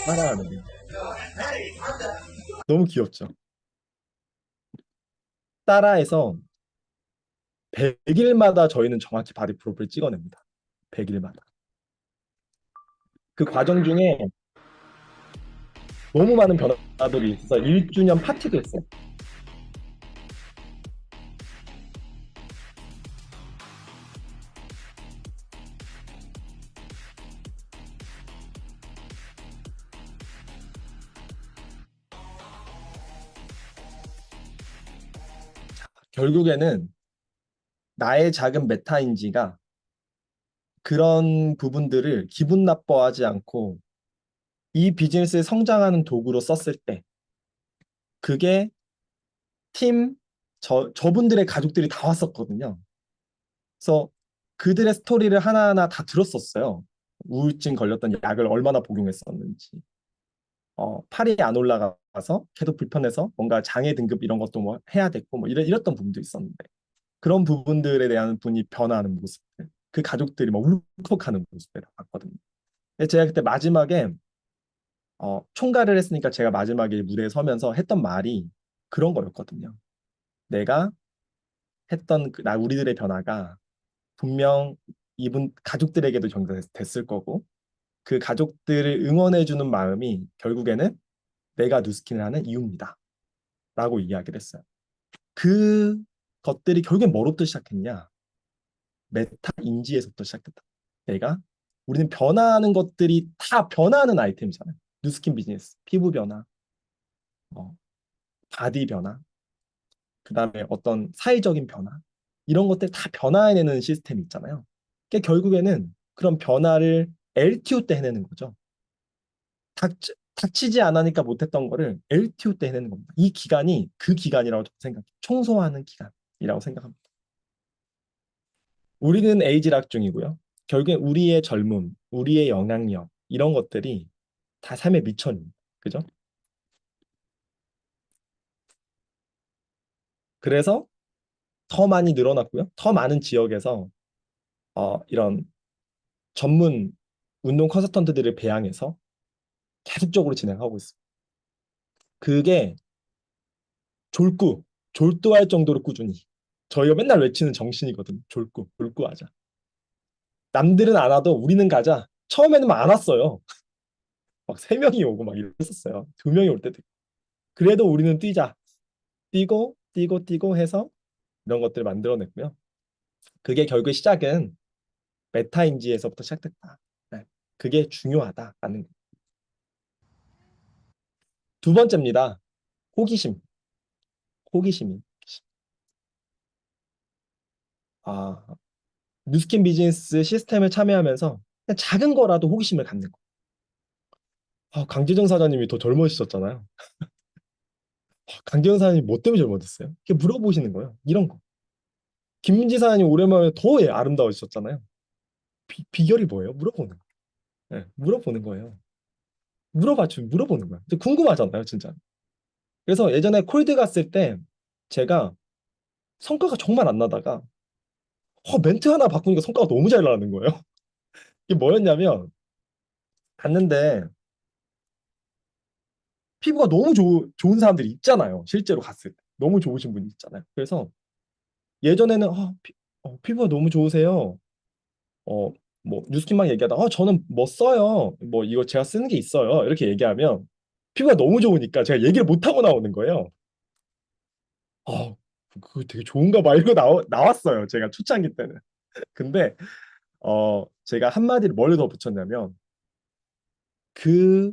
따라하는 거예요. 너무 귀엽죠. 따라해서 100일마다 저희는 정확히 바디 프로필 찍어냅니다. 100일마다. 그 과정 중에 너무 많은 변화들이 있어서 1주년 파티도 했어요. 결국에는 나의 작은 메타인지가 그런 부분들을 기분 나빠하지 않고 이 비즈니스에 성장하는 도구로 썼을 때 그게 팀, 저분들의 가족들이 다 왔었거든요. 그래서 그들의 스토리를 하나하나 다 들었었어요. 우울증 걸렸던 약을 얼마나 복용했었는지. 팔이 안 올라가서 계속 불편해서 뭔가 장애 등급 이런 것도 뭐 해야 됐고 뭐 이랬던 부분도 있었는데 그런 부분들에 대한 분이 변화하는 모습들, 그 가족들이 막 울컥하는 모습들을 봤거든요. 근데 제가 그때 마지막에 총괄을 했으니까 제가 마지막에 무대에 서면서 했던 말이 그런 거였거든요. 내가 했던 우리들의 변화가 분명 이분 가족들에게도 전달됐을 거고 그 가족들을 응원해주는 마음이 결국에는 내가 뉴스킨을 하는 이유입니다. 라고 이야기를 했어요. 그 것들이 결국엔 뭐로부터 시작했냐? 메타 인지에서부터 시작했다. 내가 우리는 변화하는 것들이 다 변화하는 아이템이잖아요. 뉴스킨 비즈니스, 피부 변화, 어, 바디 변화, 그다음에 어떤 사회적인 변화 이런 것들 다 변화해내는 시스템이 있잖아요. 그게 결국에는 그런 변화를 LTO 때 해내는 거죠. 닥치지 않으니까 못했던 거를 LTO 때 해내는 겁니다. 이 기간이 그 기간이라고 저는 생각해요. 청소하는 기간이라고 생각합니다. 우리는 에이지락 중이고요. 결국엔 우리의 젊음, 우리의 영향력 이런 것들이 다 삶의 미천입니다. 그죠? 그래서 더 많이 늘어났고요. 더 많은 지역에서 이런 전문 운동 컨설턴트들을 배양해서 계속적으로 진행하고 있습니다. 그게 졸도할 정도로 꾸준히. 저희가 맨날 외치는 정신이거든요. 졸도하자. 남들은 안 와도 우리는 가자. 처음에는 막 안 왔어요. 막 세 명이 오고 막 이랬었어요. 두 명이 올 때도 있고. 그래도 우리는 뛰자. 뛰고 해서 이런 것들을 만들어냈고요. 그게 결국 시작은 메타인지에서부터 시작됐다. 네. 그게 중요하다라는 거. 두 번째입니다. 호기심. 호기심이. 아, 뉴스킨 비즈니스 시스템을 참여하면서 그냥 작은 거라도 호기심을 갖는 거. 강재정 사장님이 더 젊어지셨잖아요. 강재정 사장님 뭐 때문에 젊어졌어요? 이렇게 물어보시는 거예요. 이런 거. 김민지 사장님 오랜만에 더 아름다워지셨잖아요. 비결이 뭐예요? 물어보는 거. 네, 물어보는 거예요. 물어보는 거예요. 궁금하잖아요, 진짜. 그래서 예전에 콜드 갔을 때 제가 성과가 정말 안 나다가 멘트 하나 바꾸니까 성과가 너무 잘 나는 거예요. 이게 뭐였냐면 갔는데 피부가 너무 좋은 사람들이 있잖아요. 실제로 갔을 때. 너무 좋으신 분이 있잖아요. 그래서 예전에는 피부가 너무 좋으세요. 어, 뭐 뉴스킨만 얘기하다 저는 뭐 써요. 뭐 이거 제가 쓰는 게 있어요. 이렇게 얘기하면 피부가 너무 좋으니까 제가 얘기를 못 하고 나오는 거예요. 그거 되게 좋은가 봐. 이러고 나왔어요. 제가 초창기 때는. 근데 제가 한마디를 뭘 더 붙였냐면 그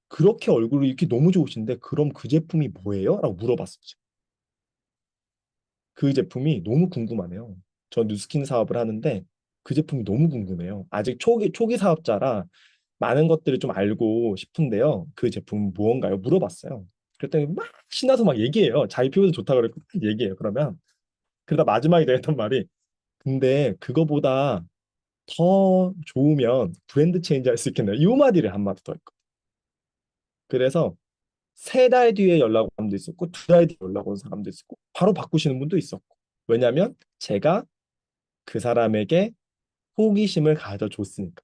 그렇게 얼굴이 이렇게 너무 좋으신데 그럼 그 제품이 뭐예요? 라고 물어봤었죠. 그 제품이 너무 궁금하네요. 저 뉴스킨 사업을 하는데 그 제품이 너무 궁금해요. 아직 초기 사업자라 많은 것들을 좀 알고 싶은데요. 그 제품은 무언가요? 물어봤어요. 그랬더니 막 신나서 막 얘기해요. 자기 피부도 좋다 그랬고 얘기해요. 그러면 그러다 마지막에 내했던 말이 근데 그거보다 더 좋으면 브랜드 체인지 할 수 있겠네요. 이 마디를 한마디 더 했고. 그래서 3달 뒤에 연락 온 사람도 있었고 2달 뒤에 연락 온 사람도 있었고 바로 바꾸시는 분도 있었고. 왜냐하면 제가 그 사람에게 호기심을 가져줬으니까.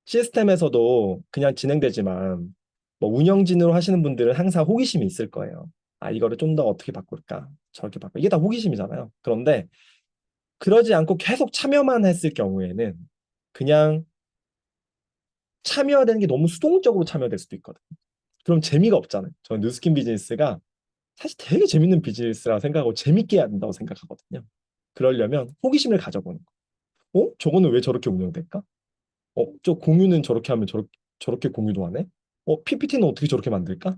시스템에서도 그냥 진행되지만 뭐 운영진으로 하시는 분들은 항상 호기심이 있을 거예요. 아, 이거를 좀 더 어떻게 바꿀까? 저렇게 바꿀까? 이게 다 호기심이잖아요. 그런데 그러지 않고 계속 참여만 했을 경우에는 그냥 참여되는 게 너무 수동적으로 참여될 수도 있거든요. 그럼 재미가 없잖아요. 저는 뉴스킨 비즈니스가 사실 되게 재밌는 비즈니스라 생각하고 재밌게 해야 된다고 생각하거든요. 그러려면 호기심을 가져보는 거. 저거는 왜 저렇게 운영될까? 저 공유는 저렇게 하면 저렇게 공유도 하네? PPT는 어떻게 저렇게 만들까?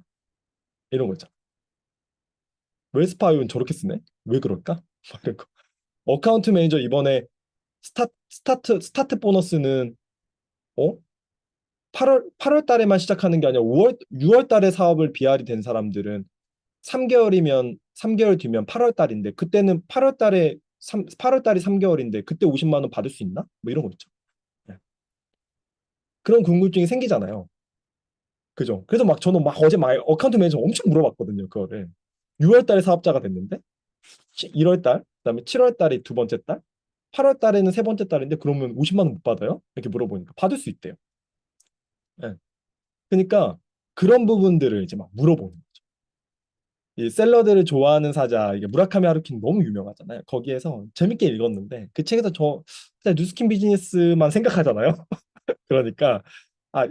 이런 거 있잖아. 웰스파이오는 저렇게 쓰네? 왜 그럴까? 막 이런 거. 어카운트 매니저 이번에 스타트 보너스는, 어? 8월 달에만 시작하는 게 아니라 6월 달에 사업을 BR이 된 사람들은 3개월 뒤면 8월 달인데, 그때는 8월 달이 3개월인데, 그때 50만 원 받을 수 있나? 뭐 이런 거 있죠. 네. 그런 궁금증이 생기잖아요. 그죠? 그래서 막 저는 막 어제 막 어카운트 매니저 엄청 물어봤거든요. 그거를. 6월 달에 사업자가 됐는데 1월 달, 그다음에 7월 달이 두 번째 달, 8월 달에는 세 번째 달인데 그러면 50만 원 못 받아요? 이렇게 물어보니까 받을 수 있대요. 예. 그러니까 그런 부분들을 이제 막 물어보는 거죠. 이 샐러드를 좋아하는 사자, 이게 무라카미 하루키는 너무 유명하잖아요. 거기에서 재밌게 읽었는데 그 책에서 저 진짜 뉴스킨 비즈니스만 생각하잖아요. 그러니까 아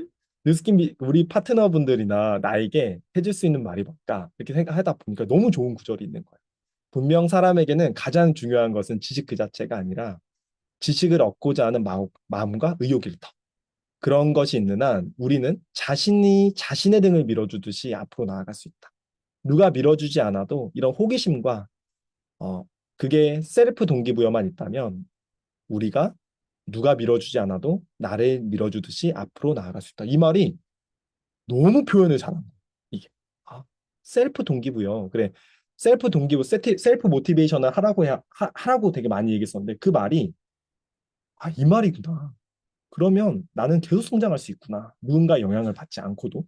우리 파트너분들이나 나에게 해줄 수 있는 말이 뭘까 이렇게 생각하다 보니까 너무 좋은 구절이 있는 거예요. 분명 사람에게는 가장 중요한 것은 지식 그 자체가 아니라 지식을 얻고자 하는 마음과 의욕일터. 그런 것이 있는 한 우리는 자신이 자신의 등을 밀어주듯이 앞으로 나아갈 수 있다. 누가 밀어주지 않아도 이런 호기심과 어, 그게 셀프 동기부여만 있다면 우리가 누가 밀어주지 않아도 나를 밀어주듯이 앞으로 나아갈 수 있다. 이 말이 너무 표현을 잘한 거예요. 이게 아, 셀프 동기부여. 그래. 셀프 모티베이션을 하라고 되게 많이 얘기했었는데 그 말이 이 말이구나. 그러면 나는 계속 성장할 수 있구나. 누군가 영향을 받지 않고도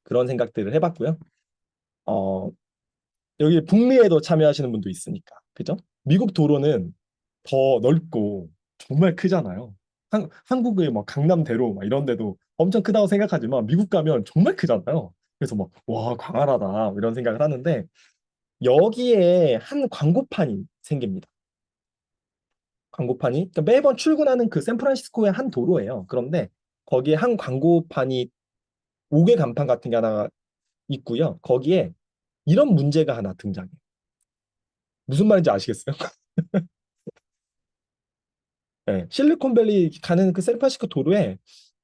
그런 생각들을 해봤고요. 어, 여기 북미에도 참여하시는 분도 있으니까. 그죠? 미국 도로는 더 넓고 정말 크잖아요. 한국의 막 강남대로 막 이런 데도 엄청 크다고 생각하지만 미국 가면 정말 크잖아요. 그래서 막, 와, 광활하다. 이런 생각을 하는데 여기에 한 광고판이 생깁니다. 광고판이 그러니까 매번 출근하는 그 샌프란시스코의 한 도로예요. 그런데 거기에 한 광고판이 5개 간판 같은 게 하나 있고요. 거기에 이런 문제가 하나 등장해요. 무슨 말인지 아시겠어요? 네, 실리콘밸리 가는 그 샌프란시스코 도로에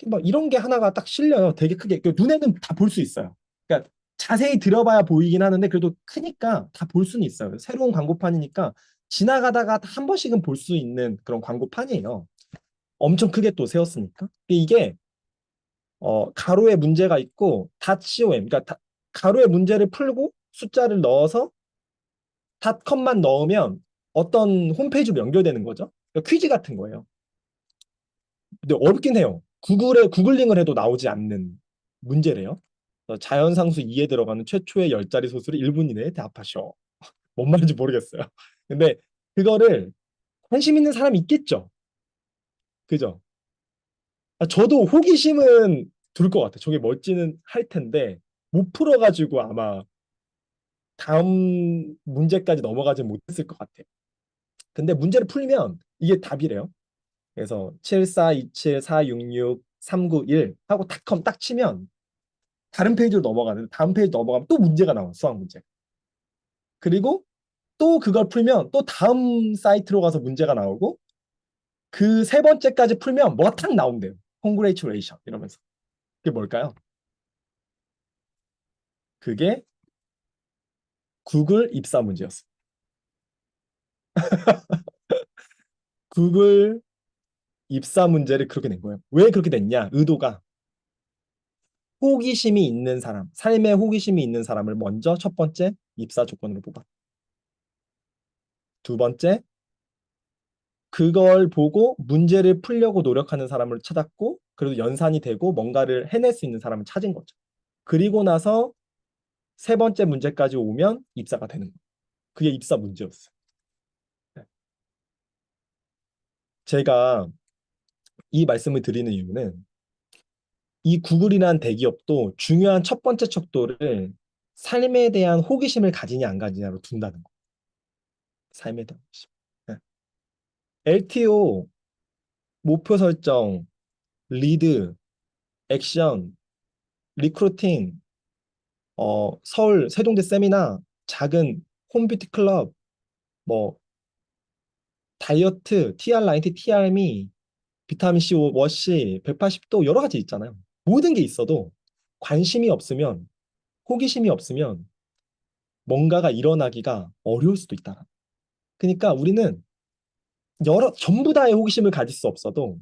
막 이런 게 하나가 딱 실려요. 되게 크게. 그 눈에는 다 볼 수 있어요. 그러니까 자세히 들여봐야 보이긴 하는데 그래도 크니까 다 볼 수는 있어요. 새로운 광고판이니까 지나가다가 한 번씩은 볼 수 있는 그런 광고판이에요. 엄청 크게 또 세웠으니까. 이게 가로에 문제가 있고 .com 그러니까 가로에 문제를 풀고 숫자를 넣어서 닷컴만 넣으면 어떤 홈페이지로 연결되는 거죠. 그러니까 퀴즈 같은 거예요. 근데 어렵긴 해요. 구글링을 해도 나오지 않는 문제래요. 자연상수 2에 들어가는 최초의 10자리 소수를 1분 이내에 대답하셔. 뭔 말인지 모르겠어요. 근데 그거를 관심 있는 사람이 있겠죠. 그죠? 저도 호기심은 들 것 같아요. 저게 뭘지는 할 텐데 못 풀어가지고 아마 다음 문제까지 넘어가지 못했을 것 같아요. 근데 문제를 풀면 이게 답이래요. 그래서 7427466391 하고 닷컴 딱 치면 다른 페이지로 넘어가는데 다음 페이지 넘어가면 또 문제가 나와요. 수학 문제. 그리고 또 그걸 풀면 또 다음 사이트로 가서 문제가 나오고 그 세 번째까지 풀면 뭐가 탁 나온대요. Congratulation 이러면서. 그게 뭘까요? 그게 구글 입사 문제였어요. 구글 입사 문제를 그렇게 낸 거예요. 왜 그렇게 됐냐? 의도가 호기심이 있는 사람, 삶에 호기심이 있는 사람을 먼저 첫 번째 입사 조건으로 뽑아. 두 번째, 그걸 보고 문제를 풀려고 노력하는 사람을 찾았고, 그래도 연산이 되고 뭔가를 해낼 수 있는 사람을 찾은 거죠. 그리고 나서 세 번째 문제까지 오면 입사가 되는 거예요. 그게 입사 문제였어요. 네. 제가 이 말씀을 드리는 이유는 이 구글이라는 대기업도 중요한 첫 번째 척도를 삶에 대한 호기심을 가지냐 안 가지냐로 둔다는 거예요. 삶에 대한 호기심. 네. LTO, 목표 설정, 리드, 액션, 리크루팅, 서울 세종대 세미나, 작은 홈뷰티 클럽, 뭐 다이어트, TR90, TRME, 비타민 C 워시, 180도 여러 가지 있잖아요. 모든 게 있어도 관심이 없으면, 호기심이 없으면 뭔가가 일어나기가 어려울 수도 있다. 그러니까 우리는 전부 다의 호기심을 가질 수 없어도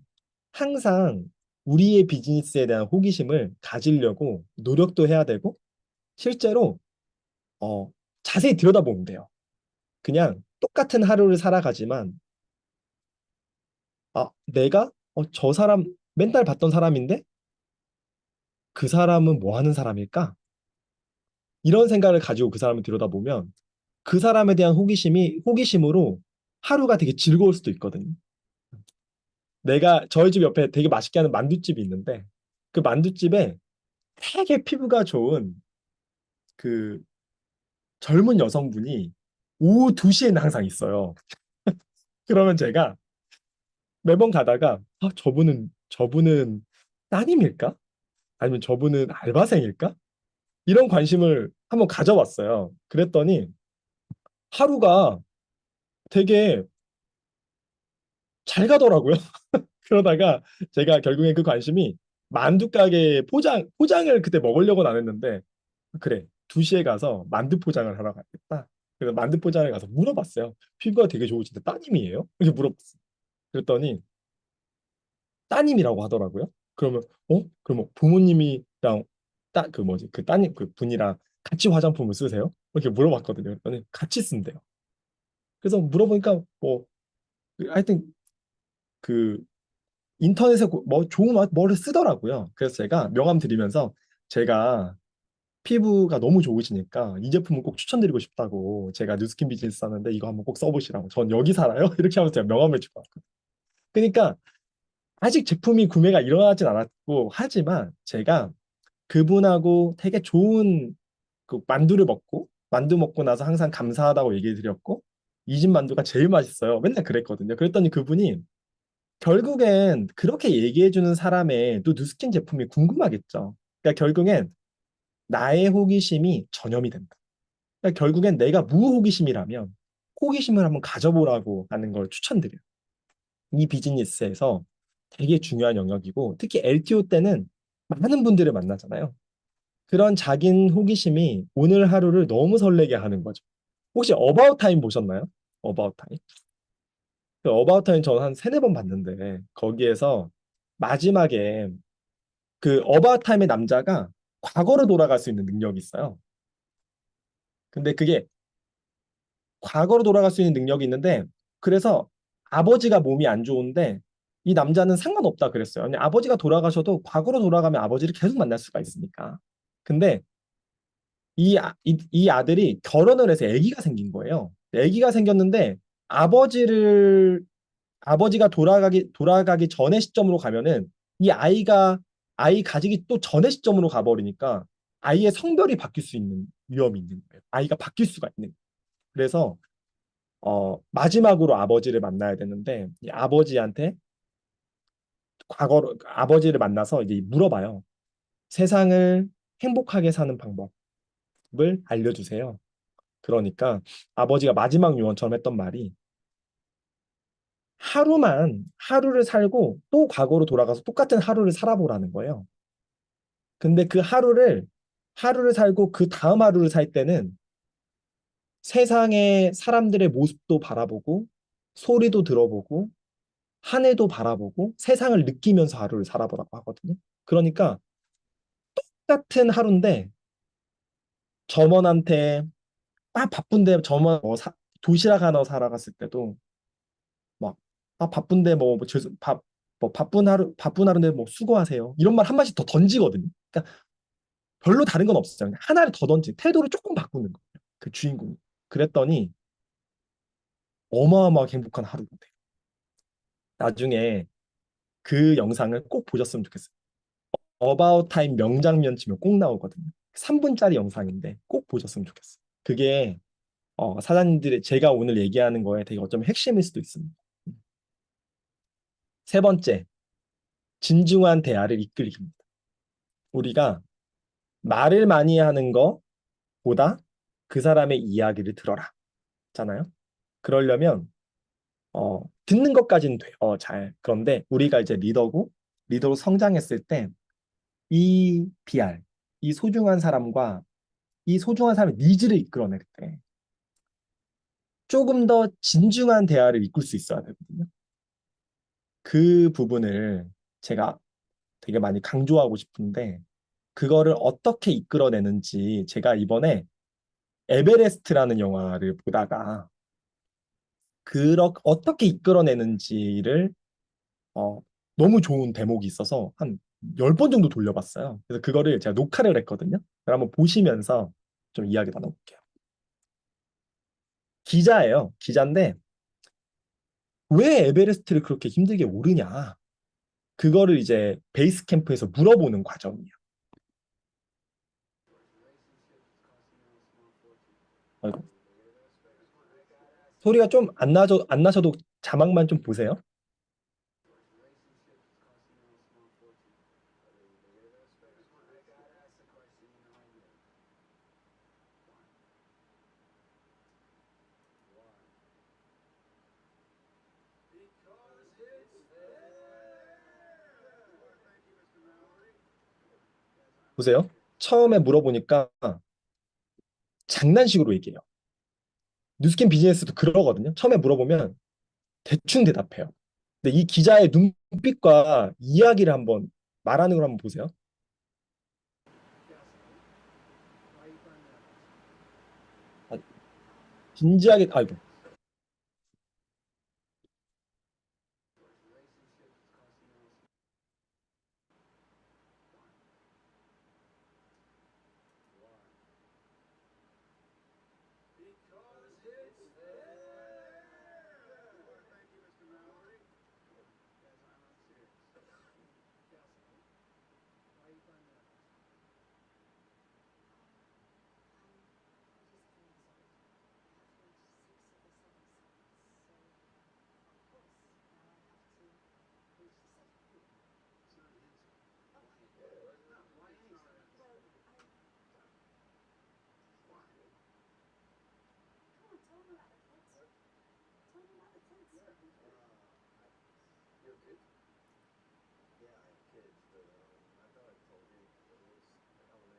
항상 우리의 비즈니스에 대한 호기심을 가지려고 노력도 해야 되고 실제로 어, 자세히 들여다보면 돼요. 그냥 똑같은 하루를 살아가지만 내가 저 사람 맨날 봤던 사람인데 그 사람은 뭐 하는 사람일까? 이런 생각을 가지고 그 사람을 들여다보면 그 사람에 대한 호기심으로 하루가 되게 즐거울 수도 있거든요. 내가 저희 집 옆에 되게 맛있게 하는 만두집이 있는데 그 만두집에 되게 피부가 좋은 그 젊은 여성분이 오후 2시에는 항상 있어요. 그러면 제가 매번 가다가 저분은 따님일까? 아니면 저분은 알바생일까? 이런 관심을 한번 가져봤어요. 그랬더니 하루가 되게 잘 가더라고요. 그러다가 제가 결국엔 그 관심이 만두 가게 포장을 그때 먹으려고는 안 했는데 그래 2시에 가서 만두 포장을 하러 가겠다. 그래서 만두 포장을 가서 물어봤어요. 피부가 되게 좋으신데 따님이에요? 이렇게 물어봤어요. 그랬더니 따님이라고 하더라고요. 그러면 그러면 부모님이랑 그 뭐지 그 따님 그 분이랑 같이 화장품을 쓰세요? 이렇게 물어봤거든요. 그랬더니 같이 쓴대요. 그래서 물어보니까 뭐 하여튼 그 인터넷에 뭐 좋은 뭐를 쓰더라고요. 그래서 제가 명함 드리면서 제가 피부가 너무 좋으시니까 이 제품은 꼭 추천드리고 싶다고 제가 뉴스킨 비즈니스 하는데 이거 한번 꼭 써보시라고. 전 여기 살아요. 이렇게 하면서 제가 명함을 주고 왔거든요. 그러니까 아직 제품이 구매가 일어나진 않았고 하지만 제가 그분하고 되게 좋은 그 만두 먹고 나서 항상 감사하다고 얘기해 드렸고 이 집 만두가 제일 맛있어요. 맨날 그랬거든요. 그랬더니 그분이 결국엔 그렇게 얘기해 주는 사람의 또 뉴스킨 제품이 궁금하겠죠. 그러니까 결국엔 나의 호기심이 전염이 된다. 그러니까 결국엔 내가 무호기심이라면 호기심을 한번 가져보라고 하는 걸 추천드려요. 이 비즈니스에서 되게 중요한 영역이고 특히 LTO 때는 많은 분들을 만나잖아요. 그런 작은 호기심이 오늘 하루를 너무 설레게 하는 거죠. 혹시 어바웃 타임 보셨나요? 어바웃 타임? 그 어바웃 타임 저는 한 세네 번 봤는데 거기에서 마지막에 그 어바웃 타임의 남자가 과거로 돌아갈 수 있는 능력이 있어요. 근데 그게 과거로 돌아갈 수 있는 능력이 있는데 그래서 아버지가 몸이 안 좋은데 이 남자는 상관없다 그랬어요. 아니, 아버지가 돌아가셔도 과거로 돌아가면 아버지를 계속 만날 수가 있으니까. 근데 이 아들이 결혼을 해서 아기가 생긴 거예요. 아기가 생겼는데 아버지를 아버지가 돌아가기 전의 시점으로 가면은 이 아이 가지기 또 전의 시점으로 가버리니까 아이의 성별이 바뀔 수 있는 위험이 있는 거예요. 아이가 바뀔 수가 있는 거예요. 그래서 마지막으로 아버지를 만나야 되는데 이 아버지한테 과거로 아버지를 만나서 이제 물어봐요. 세상을 행복하게 사는 방법을 알려주세요. 그러니까 아버지가 마지막 유언처럼 했던 말이 하루를 살고 또 과거로 돌아가서 똑같은 하루를 살아보라는 거예요. 근데 그 하루를 살고 그 다음 하루를 살 때는 세상의 사람들의 모습도 바라보고 소리도 들어보고 하늘도 바라보고 세상을 느끼면서 하루를 살아보라고 하거든요. 그러니까 똑같은 하루인데 점원한테 바쁜데 점원 도시락 하나 사러 갔을 때도 막 바쁜데 바쁜 하루인데 뭐 수고하세요 이런 말 한 마디씩 더 던지거든요. 그러니까 별로 다른 건 없었어요. 그냥 하나를 더 태도를 조금 바꾸는 거예요. 그 주인공이. 그랬더니 어마어마하게 행복한 하루가 돼요. 나중에 그 영상을 꼭 보셨으면 좋겠어요. 어바웃 타임 명장면 치면 꼭 나오거든요. 3분짜리 영상인데 꼭 보셨으면 좋겠어요. 그게 사장님들의 제가 오늘 얘기하는 거에 되게 어쩌면 핵심일 수도 있습니다. 세 번째, 진중한 대화를 이끌기입니다. 우리가 말을 많이 하는 것보다 그 사람의 이야기를 들어라. 잖아요. 그러려면 듣는 것까지는 돼요. 잘. 그런데 우리가 이제 리더로 성장했을 때 이 PR, 이 소중한 사람과 이 소중한 사람의 니즈를 이끌어낼 때 조금 더 진중한 대화를 이끌 수 있어야 되거든요. 그 부분을 제가 되게 많이 강조하고 싶은데 그거를 어떻게 이끌어내는지 제가 이번에 에베레스트라는 영화를 보다가 어떻게 이끌어내는지를 어, 너무 좋은 대목이 있어서 한 10번 정도 돌려봤어요. 그래서 그거를 제가 녹화를 했거든요. 그럼 한번 보시면서 좀 이야기 나눠볼게요. 기자예요. 기자인데 왜 에베레스트를 그렇게 힘들게 오르냐? 그거를 이제 베이스 캠프에서 물어보는 과정이에요. 아이고, 소리가 좀 안 나셔도 자막만 좀 보세요. 보세요. 처음에 물어보니까 장난식으로 얘기해요. 뉴스캠 비즈니스도 그러거든요. 처음에 물어보면 대충 대답해요. 근데 이 기자의 눈빛과 이야기를 한번 말하는 걸 한번 보세요. 아, 진지하게, 아이고.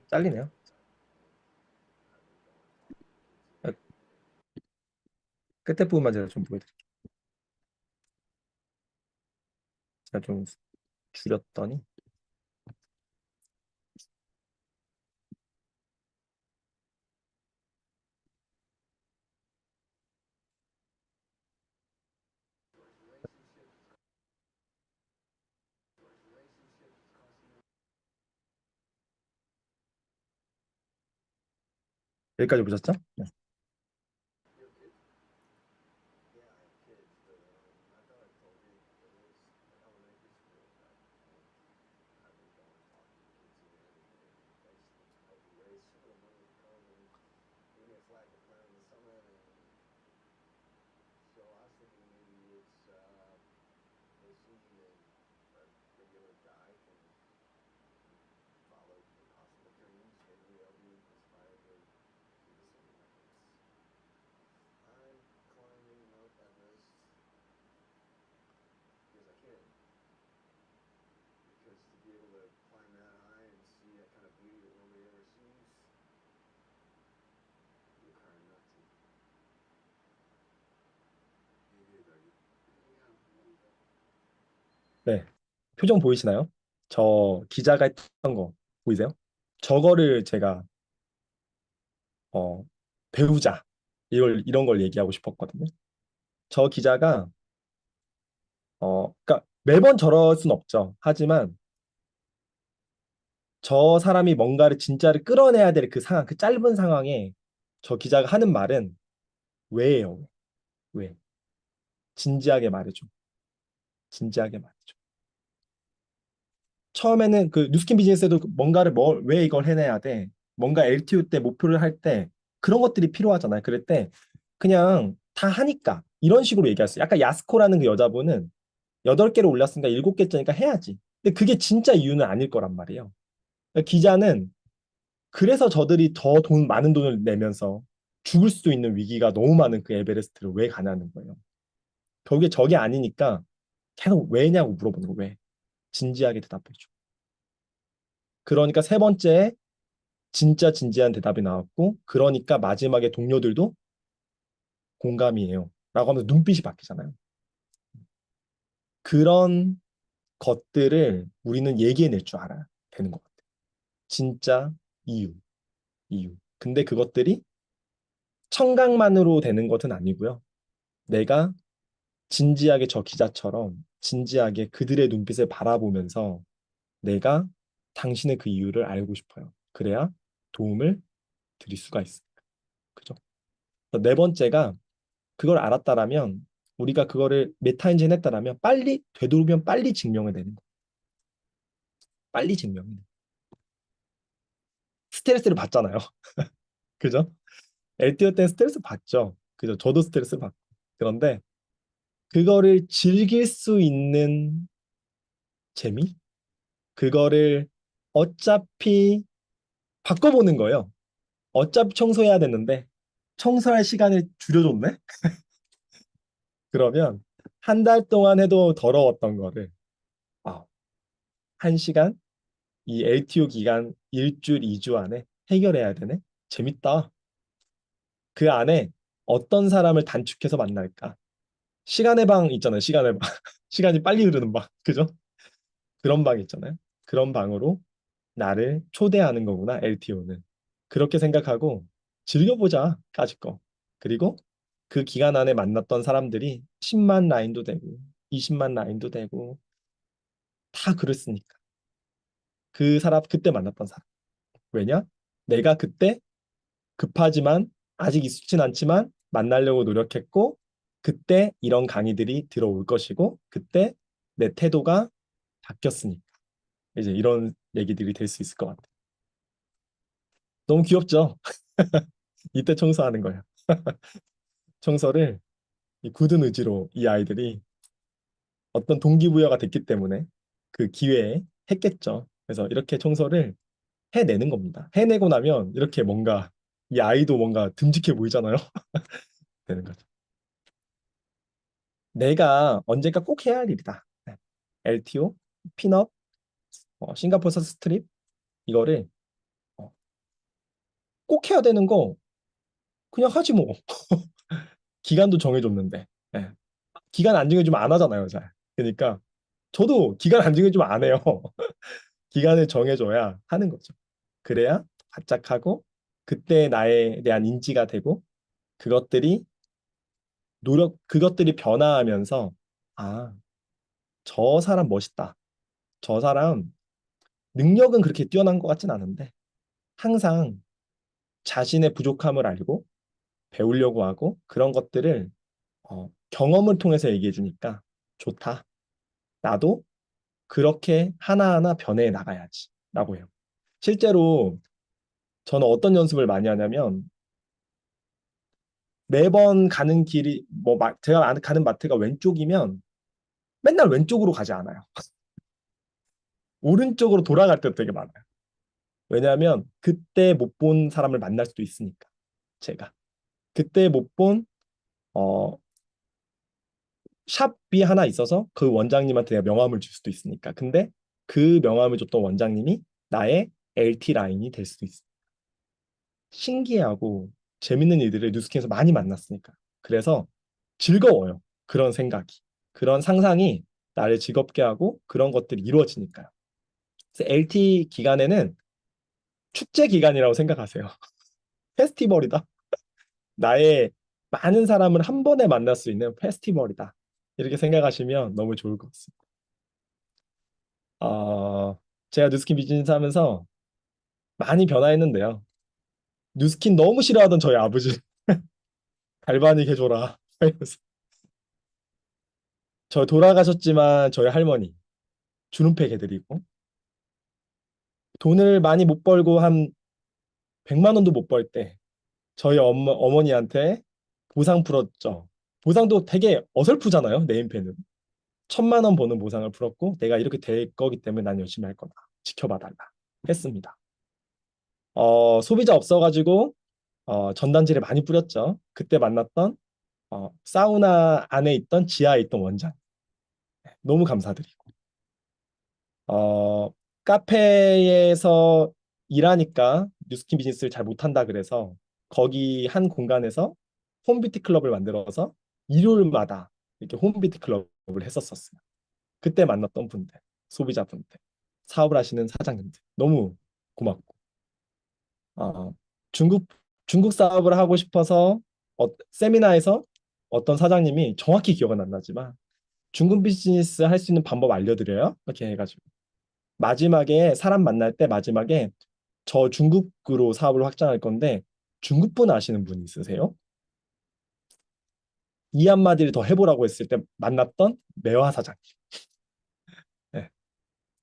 잘리네요. 아, 끝에 부분만 제가 좀 보여드릴게요. 제가 좀 줄였더니 여기까지 보셨죠? 네. 네. 표정 보이시나요? 저 기자가 했던 거 보이세요? 저거를 제가 어, 배우자 이런 걸 얘기하고 싶었거든요. 저 기자가 그러니까 매번 저럴 순 없죠. 하지만 저 사람이 뭔가를 진짜를 끌어내야 될 그 상황, 그 짧은 상황에 저 기자가 하는 말은 왜예요? 왜? 진지하게 말해줘. 진지하게 말해줘. 처음에는 그 뉴스킨 비즈니스에도 뭔가를 왜 이걸 해내야 돼? 뭔가 LTO 때 목표를 할 때 그런 것들이 필요하잖아요. 그럴 때 그냥 다 하니까 이런 식으로 얘기했어요. 약간 야스코라는 그 여자분은 8개를 올렸으니까 7개째니까 해야지. 근데 그게 진짜 이유는 아닐 거란 말이에요. 그러니까 기자는 그래서 저들이 더 많은 돈을 내면서 죽을 수도 있는 위기가 너무 많은 그 에베레스트를 왜 가냐는 거예요. 결국에 저게 아니니까 계속 왜냐고 물어보는 거 왜? 진지하게 대답해줘. 그러니까 세 번째 진짜 진지한 대답이 나왔고 그러니까 마지막에 동료들도 공감이에요. 라고 하면서 눈빛이 바뀌잖아요. 그런 것들을 우리는 얘기해낼 줄 알아야 되는 것 같아요. 진짜 이유, 이유. 근데 그것들이 청각만으로 되는 것은 아니고요. 내가 진지하게 저 기자처럼 진지하게 그들의 눈빛을 바라보면서 내가 당신의 그 이유를 알고 싶어요. 그래야 도움을 드릴 수가 있어요. 그죠? 네 번째가 그걸 알았다라면 우리가 그거를 메타인지 해냈다라면 빨리 되도록이면 빨리 증명을 내는 거. 빨리 증명을. 스트레스를 받잖아요. 그죠? LTO 때는 스트레스 받죠. 그죠? 저도 스트레스 받고. 그런데 그거를 즐길 수 있는 재미? 그거를 어차피 바꿔보는 거예요. 어차피 청소해야 되는데 청소할 시간을 줄여줬네? 그러면 한 달 동안 해도 더러웠던 거를 아, 한 시간 이 LTO 기간 일주일, 2주 안에 해결해야 되네? 재밌다. 그 안에 어떤 사람을 단축해서 만날까? 시간의 방 있잖아요. 시간의 방. 시간이 빨리 흐르는 방. 그죠? 그런 방 있잖아요. 그런 방으로 나를 초대하는 거구나, LTO는. 그렇게 생각하고 즐겨보자, 까짓 거. 그리고 그 기간 안에 만났던 사람들이 10만 라인도 되고 20만 라인도 되고 다 그랬으니까. 그 사람 그때 만났던 사람. 왜냐? 내가 그때 급하지만 아직 익숙진 않지만 만나려고 노력했고 그때 이런 강의들이 들어올 것이고 그때 내 태도가 바뀌었으니까 이제 이런 얘기들이 될 수 있을 것 같아요. 너무 귀엽죠? 이때 청소하는 거예요. 청소를 이 굳은 의지로 이 아이들이 어떤 동기부여가 됐기 때문에 그 기회에 했겠죠. 그래서 이렇게 청소를 해내는 겁니다. 해내고 나면 이렇게 뭔가 이 아이도 뭔가 듬직해 보이잖아요. 되는 거죠. 내가 언젠가 꼭 해야 할 일이다. 네. LTO, 핀업, 싱가포르 스트립 이거를 어, 꼭 해야 되는 거 그냥 하지 뭐. 기간도 정해줬는데 네. 기간 안 정해주면 안 하잖아요, 잘. 그러니까 저도 기간 안 정해주면 안 해요. 기간을 정해줘야 하는 거죠. 그래야 바짝 하고 그때 나에 대한 인지가 되고 그것들이 그것들이 변화하면서 아, 저 사람 멋있다. 저 사람 능력은 그렇게 뛰어난 것 같진 않은데 항상 자신의 부족함을 알고 배우려고 하고 그런 것들을 경험을 통해서 얘기해 주니까 좋다. 나도 그렇게 하나하나 변해 나가야지. 라고 해요. 실제로 저는 어떤 연습을 많이 하냐면 매번 가는 길이 제가 가는 마트가 왼쪽이면 맨날 왼쪽으로 가지 않아요. 오른쪽으로 돌아갈 때도 되게 많아요. 왜냐하면 그때 못 본 사람을 만날 수도 있으니까 제가 그때 못 본 어, 샵이 하나 있어서 그 원장님한테 내가 명함을 줄 수도 있으니까 근데 그 명함을 줬던 원장님이 나의 LT 라인이 될 수도 있어. 신기하고 재밌는 일들을 뉴스캔에서 많이 만났으니까 그래서 즐거워요. 그런 생각이 그런 상상이 나를 즐겁게 하고 그런 것들이 이루어지니까요. 그래서 LT 기간에는 축제 기간이라고 생각하세요. 페스티벌이다. 나의 많은 사람을 한 번에 만날 수 있는 페스티벌이다. 이렇게 생각하시면 너무 좋을 것 같습니다. 제가 뉴스킨 비즈니스 하면서 많이 변화했는데요. 뉴스킨 너무 싫어하던 저희 아버지 갈바닉 해줘라. 이러면서. 저 돌아가셨지만 저희 할머니 주름팩 해드리고 돈을 많이 못 벌고 한 100만 원도 못 벌 때 저희 어머니한테 보상 풀었죠. 보상도 되게 어설프잖아요. 네임펜은. 1,000만 원 버는 보상을 풀었고 내가 이렇게 될 거기 때문에 난 열심히 할 거다. 지켜봐 달라. 했습니다. 소비자 없어가지고 전단지를 많이 뿌렸죠. 그때 만났던 사우나 안에 있던 지하에 있던 원장. 너무 감사드리고. 어, 카페에서 일하니까 뉴스킨 비즈니스를 잘 못한다 그래서 거기 한 공간에서 홈뷰티 클럽을 만들어서 일요일마다 이렇게 홈뷰티 클럽을 했었었어요. 그때 만났던 분들, 소비자분들, 사업을 하시는 사장님들 너무 고맙고 어, 중국 중국 사업을 하고 싶어서 세미나에서 어떤 사장님이 정확히 기억은 안 나지만 중국 비즈니스 할 수 있는 방법 알려드려요. 이렇게 해가지고 마지막에 사람 만날 때 마지막에 저 중국으로 사업을 확장할 건데 중국분 아시는 분 있으세요? 이 한마디를 더 해보라고 했을 때 만났던 매화 사장님. 네.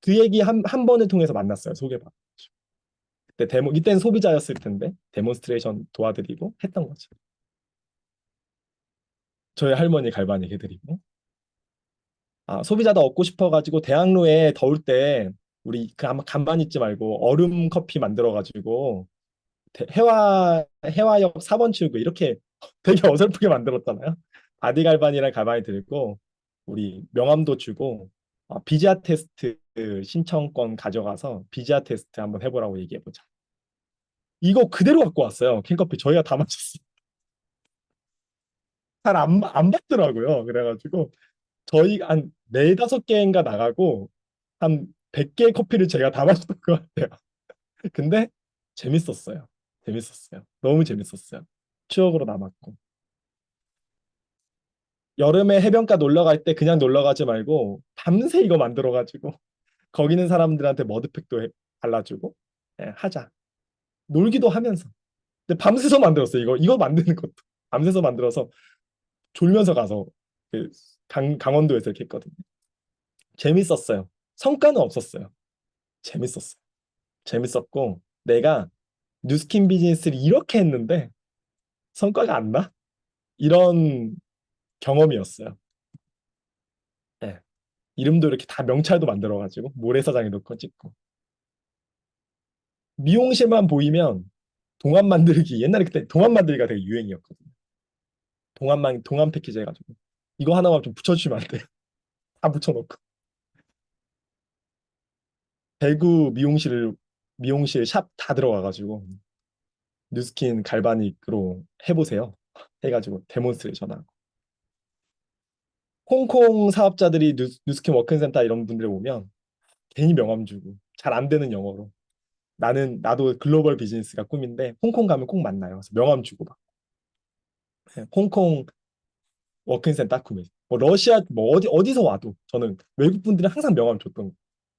그 얘기 한 번을 통해서 만났어요. 소개받. 그때 이때는 소비자였을 텐데 데몬스트레이션 도와드리고 했던 거죠. 저희 할머니 갈바닉 해드리고 소비자도 얻고 싶어가지고 대학로에 더울 때 우리 그 아마 간반 잊지 말고 얼음 커피 만들어가지고 해화역 4번 출구 이렇게 되게 어설프게 만들었잖아요. 바디갈반이랑 가방이 들고 우리 명함도 주고 비자 테스트 신청권 가져가서 비자 테스트 한번 해보라고 얘기해보자. 이거 그대로 갖고 왔어요. 캔커피 저희가 다 마셨어요. 잘안 받더라고요. 그래가지고 저희 한 네다섯 개인가 나가고 한 100개 커피를 제가 다 마셨던 것 같아요. 근데 재밌었어요. 재밌었어요. 너무 재밌었어요. 추억으로 남았고. 여름에 해변가 놀러 갈 때 그냥 놀러 가지 말고 밤새 이거 만들어가지고 거기는 사람들한테 머드팩도 발라주고 하자. 놀기도 하면서. 근데 밤새서 만들었어요. 이거 만드는 것도 밤새서 만들어서 졸면서 가서 그 강원도에서 이렇게 했거든요. 재밌었어요. 성과는 없었어요. 재밌었어요. 재밌었고 내가 뉴스킨 비즈니스를 이렇게 했는데 성과가 안 나? 이런 경험이었어요. 네. 이름도 이렇게 다 명찰도 만들어가지고 모래사장에 넣고 찍고 미용실만 보이면 동안 만들기 옛날에 그때 동안 만들기가 되게 유행이었거든요. 동안 패키지 해가지고 이거 하나만 좀 붙여주시면 안 돼요? 다 붙여놓고 대구 미용실 샵 다 들어가가지고 뉴스킨 갈바닉으로 해보세요. 해가지고 데몬스트레이션하고 홍콩 사업자들이 뉴스킨 워크센터 이런 분들 오면 괜히 명함 주고 잘 안 되는 영어로 나도 글로벌 비즈니스가 꿈인데 홍콩 가면 꼭 만나요. 그래서 명함 주고 막 홍콩 워크센터 꿈이 뭐 러시아 뭐 어디서 와도 저는 외국 분들은 항상 명함 줬던 거.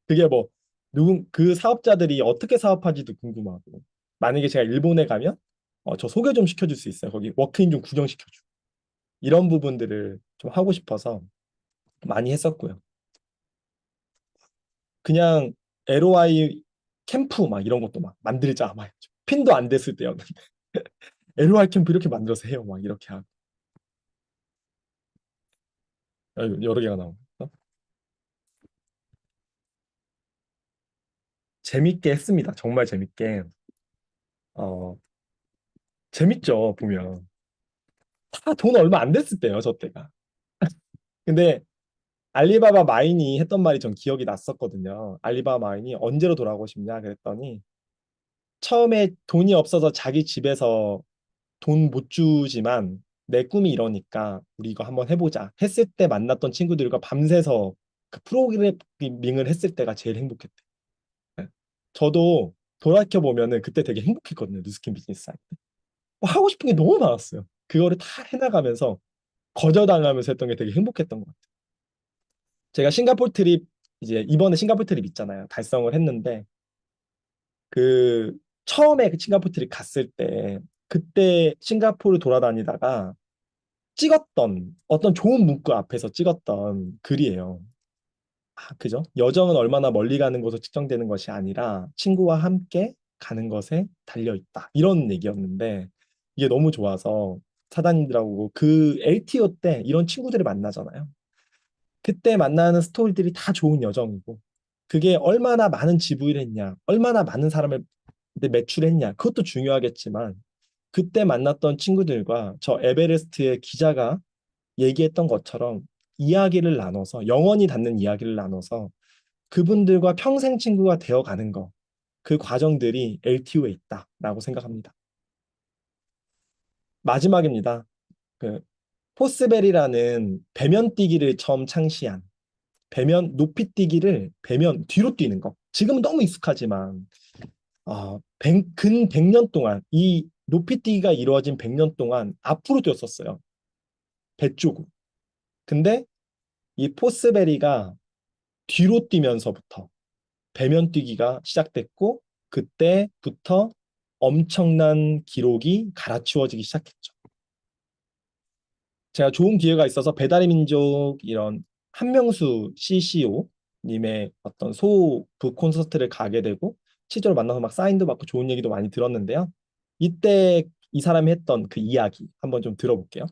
그게 뭐 누군 그 사업자들이 어떻게 사업하지도 궁금하고 만약에 제가 일본에 가면 저 소개 좀 시켜줄 수 있어요. 거기 워크인 좀 구경시켜줘. 이런 부분들을 좀 하고 싶어서 많이 했었고요. 그냥 LOI 캠프 막 이런 것도 막 만들자 막 핀도 안 됐을 때였는데 LOI 캠프 이렇게 만들어서 해요 막 이렇게 하고 여러 개가 나오고 재밌게 했습니다. 정말 재밌게 어 재밌죠 보면 다 돈 얼마 안 됐을 때요 저 때가 근데 알리바바 마인이 했던 말이 전 기억이 났었거든요. 알리바바 마인이 언제로 돌아가고 싶냐 그랬더니 처음에 돈이 없어서 자기 집에서 돈 못 주지만 내 꿈이 이러니까 우리 이거 한번 해보자 했을 때 만났던 친구들과 밤새서 그 프로그래밍을 했을 때가 제일 행복했대. 네. 저도 돌이켜 보면은 그때 되게 행복했거든요. 누스킨 비즈니스 할 때. 하고 싶은 게 너무 많았어요. 그거를 다 해나가면서 거절당하면서 했던 게 되게 행복했던 것 같아요. 제가 싱가포르 트립 이제 이번에 싱가포르 트립 있잖아요. 달성을 했는데 그 처음에 그 싱가포르 트립 갔을 때 그때 싱가포르 돌아다니다가 찍었던 어떤 좋은 문구 앞에서 찍었던 글이에요. 그죠? 여정은 얼마나 멀리 가는 곳으로 측정되는 것이 아니라 친구와 함께 가는 것에 달려 있다. 이런 얘기였는데 이게 너무 좋아서 사장님들하고 그 LTO 때 이런 친구들을 만나잖아요. 그때 만나는 스토리들이 다 좋은 여정이고 그게 얼마나 많은 지불을 했냐, 얼마나 많은 사람을 매출했냐, 그것도 중요하겠지만 그때 만났던 친구들과 저 에베레스트의 기자가 얘기했던 것처럼 이야기를 나눠서 영원히 닿는 이야기를 나눠서 그분들과 평생 친구가 되어가는 거, 그 과정들이 LTO에 있다라고 생각합니다. 마지막입니다. 그 포스벨이라는 배면 뛰기를 처음 창시한 배면 높이 뛰기를 배면 뒤로 뛰는 거. 지금은 너무 익숙하지만 근 100년 동안 이 높이 뛰기가 이루어진 100년 동안 앞으로 뛰었었어요. 배 쪽으로. 근데 이 포스베리가 뒤로 뛰면서부터 배면 뛰기가 시작됐고 그때부터 엄청난 기록이 갈아치워지기 시작했죠. 제가 좋은 기회가 있어서 배달의 민족 이런 한명수 CCO 님의 어떤 소부 콘서트를 가게 되고 실제로 만나서 막 사인도 받고 좋은 얘기도 많이 들었는데요. 이때 이 사람이 했던 그 이야기 한번 좀 들어볼게요.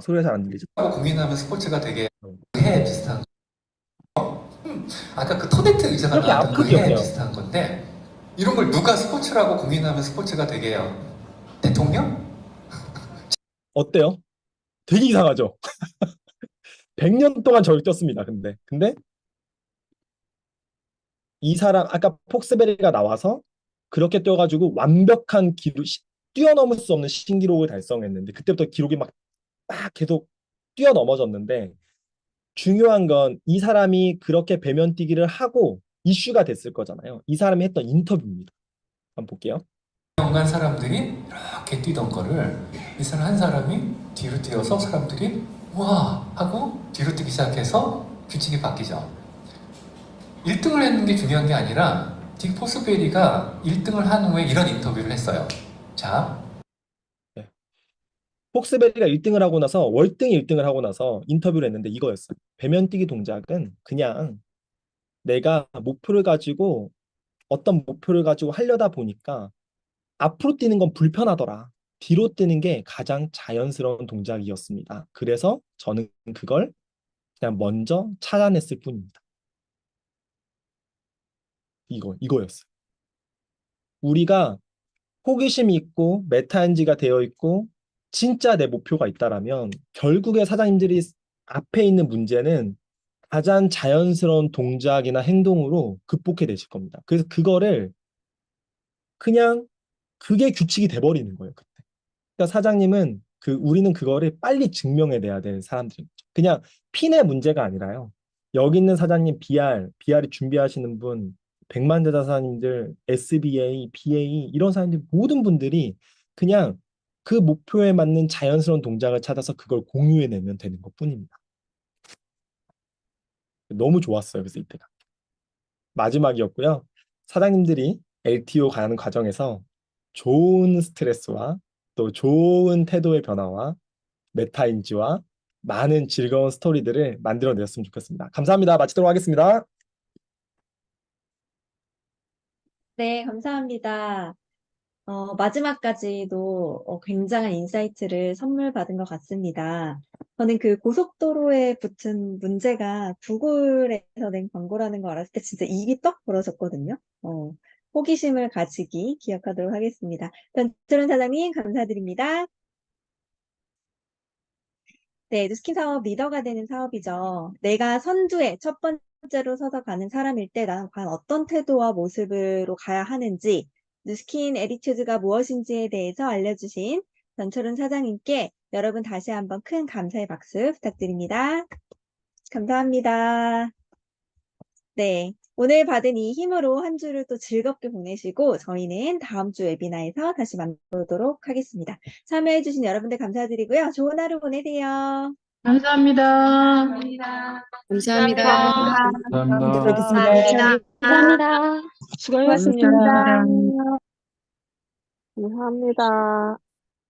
소리가 잘 안 들리죠? 고민하면 스포츠가 되게 어. 해 비슷한 아까 그 토네트 의자가 이렇게 나왔던 앞으로 거해 뛰었대요. 비슷한 건데 이런 걸 누가 스포츠라고 고민하면 스포츠가 되게요? 대통령? 어때요? 되게 이상하죠? 100년 동안 저를 뛰었습니다. 근데 이 사람 아까 폭스베리가 나와서 그렇게 뛰어가지고 완벽한 기록 뛰어넘을 수 없는 신기록을 달성했는데 그때부터 기록이 막 계속 뛰어넘어졌는데 중요한 건 이 사람이 그렇게 배면 뛰기를 하고 이슈가 됐을 거잖아요. 이 사람이 했던 인터뷰입니다. 한번 볼게요. 연간 사람들이 이렇게 뛰던 거를 이 사람 한 사람이 뒤로 뛰어서 사람들이 와 하고 뒤로 뛰기 시작해서 규칙이 바뀌죠. 1등을 했는 게 중요한 게 아니라 딕 포스베리가 1등을 한 후에 이런 인터뷰를 했어요. 자, 네. 폭스베리가 1등을 하고 나서 월등 1등을 하고 나서 인터뷰를 했는데 이거였어요. 배면 뛰기 동작은 그냥 내가 어떤 목표를 가지고 하려다 보니까 앞으로 뛰는 건 불편하더라. 뒤로 뛰는 게 가장 자연스러운 동작이었습니다. 그래서 저는 그걸 그냥 먼저 찾아냈을 뿐입니다. 이거였어요. 우리가 호기심이 있고 메타인지가 되어 있고 진짜 내 목표가 있다라면 결국에 사장님들이 앞에 있는 문제는 가장 자연스러운 동작이나 행동으로 극복해 내실 겁니다. 그래서 그거를 그냥 그게 규칙이 돼버리는 거예요. 그때. 그러니까 사장님은 우리는 그거를 빨리 증명해내야 되는 사람들인 거죠. 그냥 핀의 문제가 아니라요. 여기 있는 사장님 BR이 준비하시는 분, 백만대자 사장님들, SBA, BA 이런 사람들 모든 분들이 그냥 그 목표에 맞는 자연스러운 동작을 찾아서 그걸 공유해내면 되는 것뿐입니다. 너무 좋았어요. 그래서 이때가 마지막이었고요. 사장님들이 LTO 가는 과정에서 좋은 스트레스와 또 좋은 태도의 변화와 메타인지와 많은 즐거운 스토리들을 만들어내셨으면 좋겠습니다. 감사합니다. 마치도록 하겠습니다. 네, 감사합니다. 마지막까지도 굉장한 인사이트를 선물 받은 것 같습니다. 저는 그 고속도로에 붙은 문제가 구글에서 낸 광고라는 거 알았을 때 진짜 입이 떡 벌어졌거든요. 호기심을 가지기 기억하도록 하겠습니다. 전철원 사장님 감사드립니다. 네, 누스킨 사업 리더가 되는 사업이죠. 내가 선두에 첫 번째로 서서 가는 사람일 때 나는 과연 어떤 태도와 모습으로 가야 하는지, 누스킨 에디튜드가 무엇인지에 대해서 알려주신 전철훈 사장님께 여러분 다시 한번 큰 감사의 박수 부탁드립니다. 감사합니다. 네. 오늘 받은 이 힘으로 한 주를 또 즐겁게 보내시고 저희는 다음 주 웨비나에서 다시 만나보도록 하겠습니다. 참여해주신 여러분들 감사드리고요. 좋은 하루 보내세요. 감사합니다. 감사합니다. 감사합니다. 뵙겠습니다. 감사합니다. 수고하셨습니다. 감사합니다.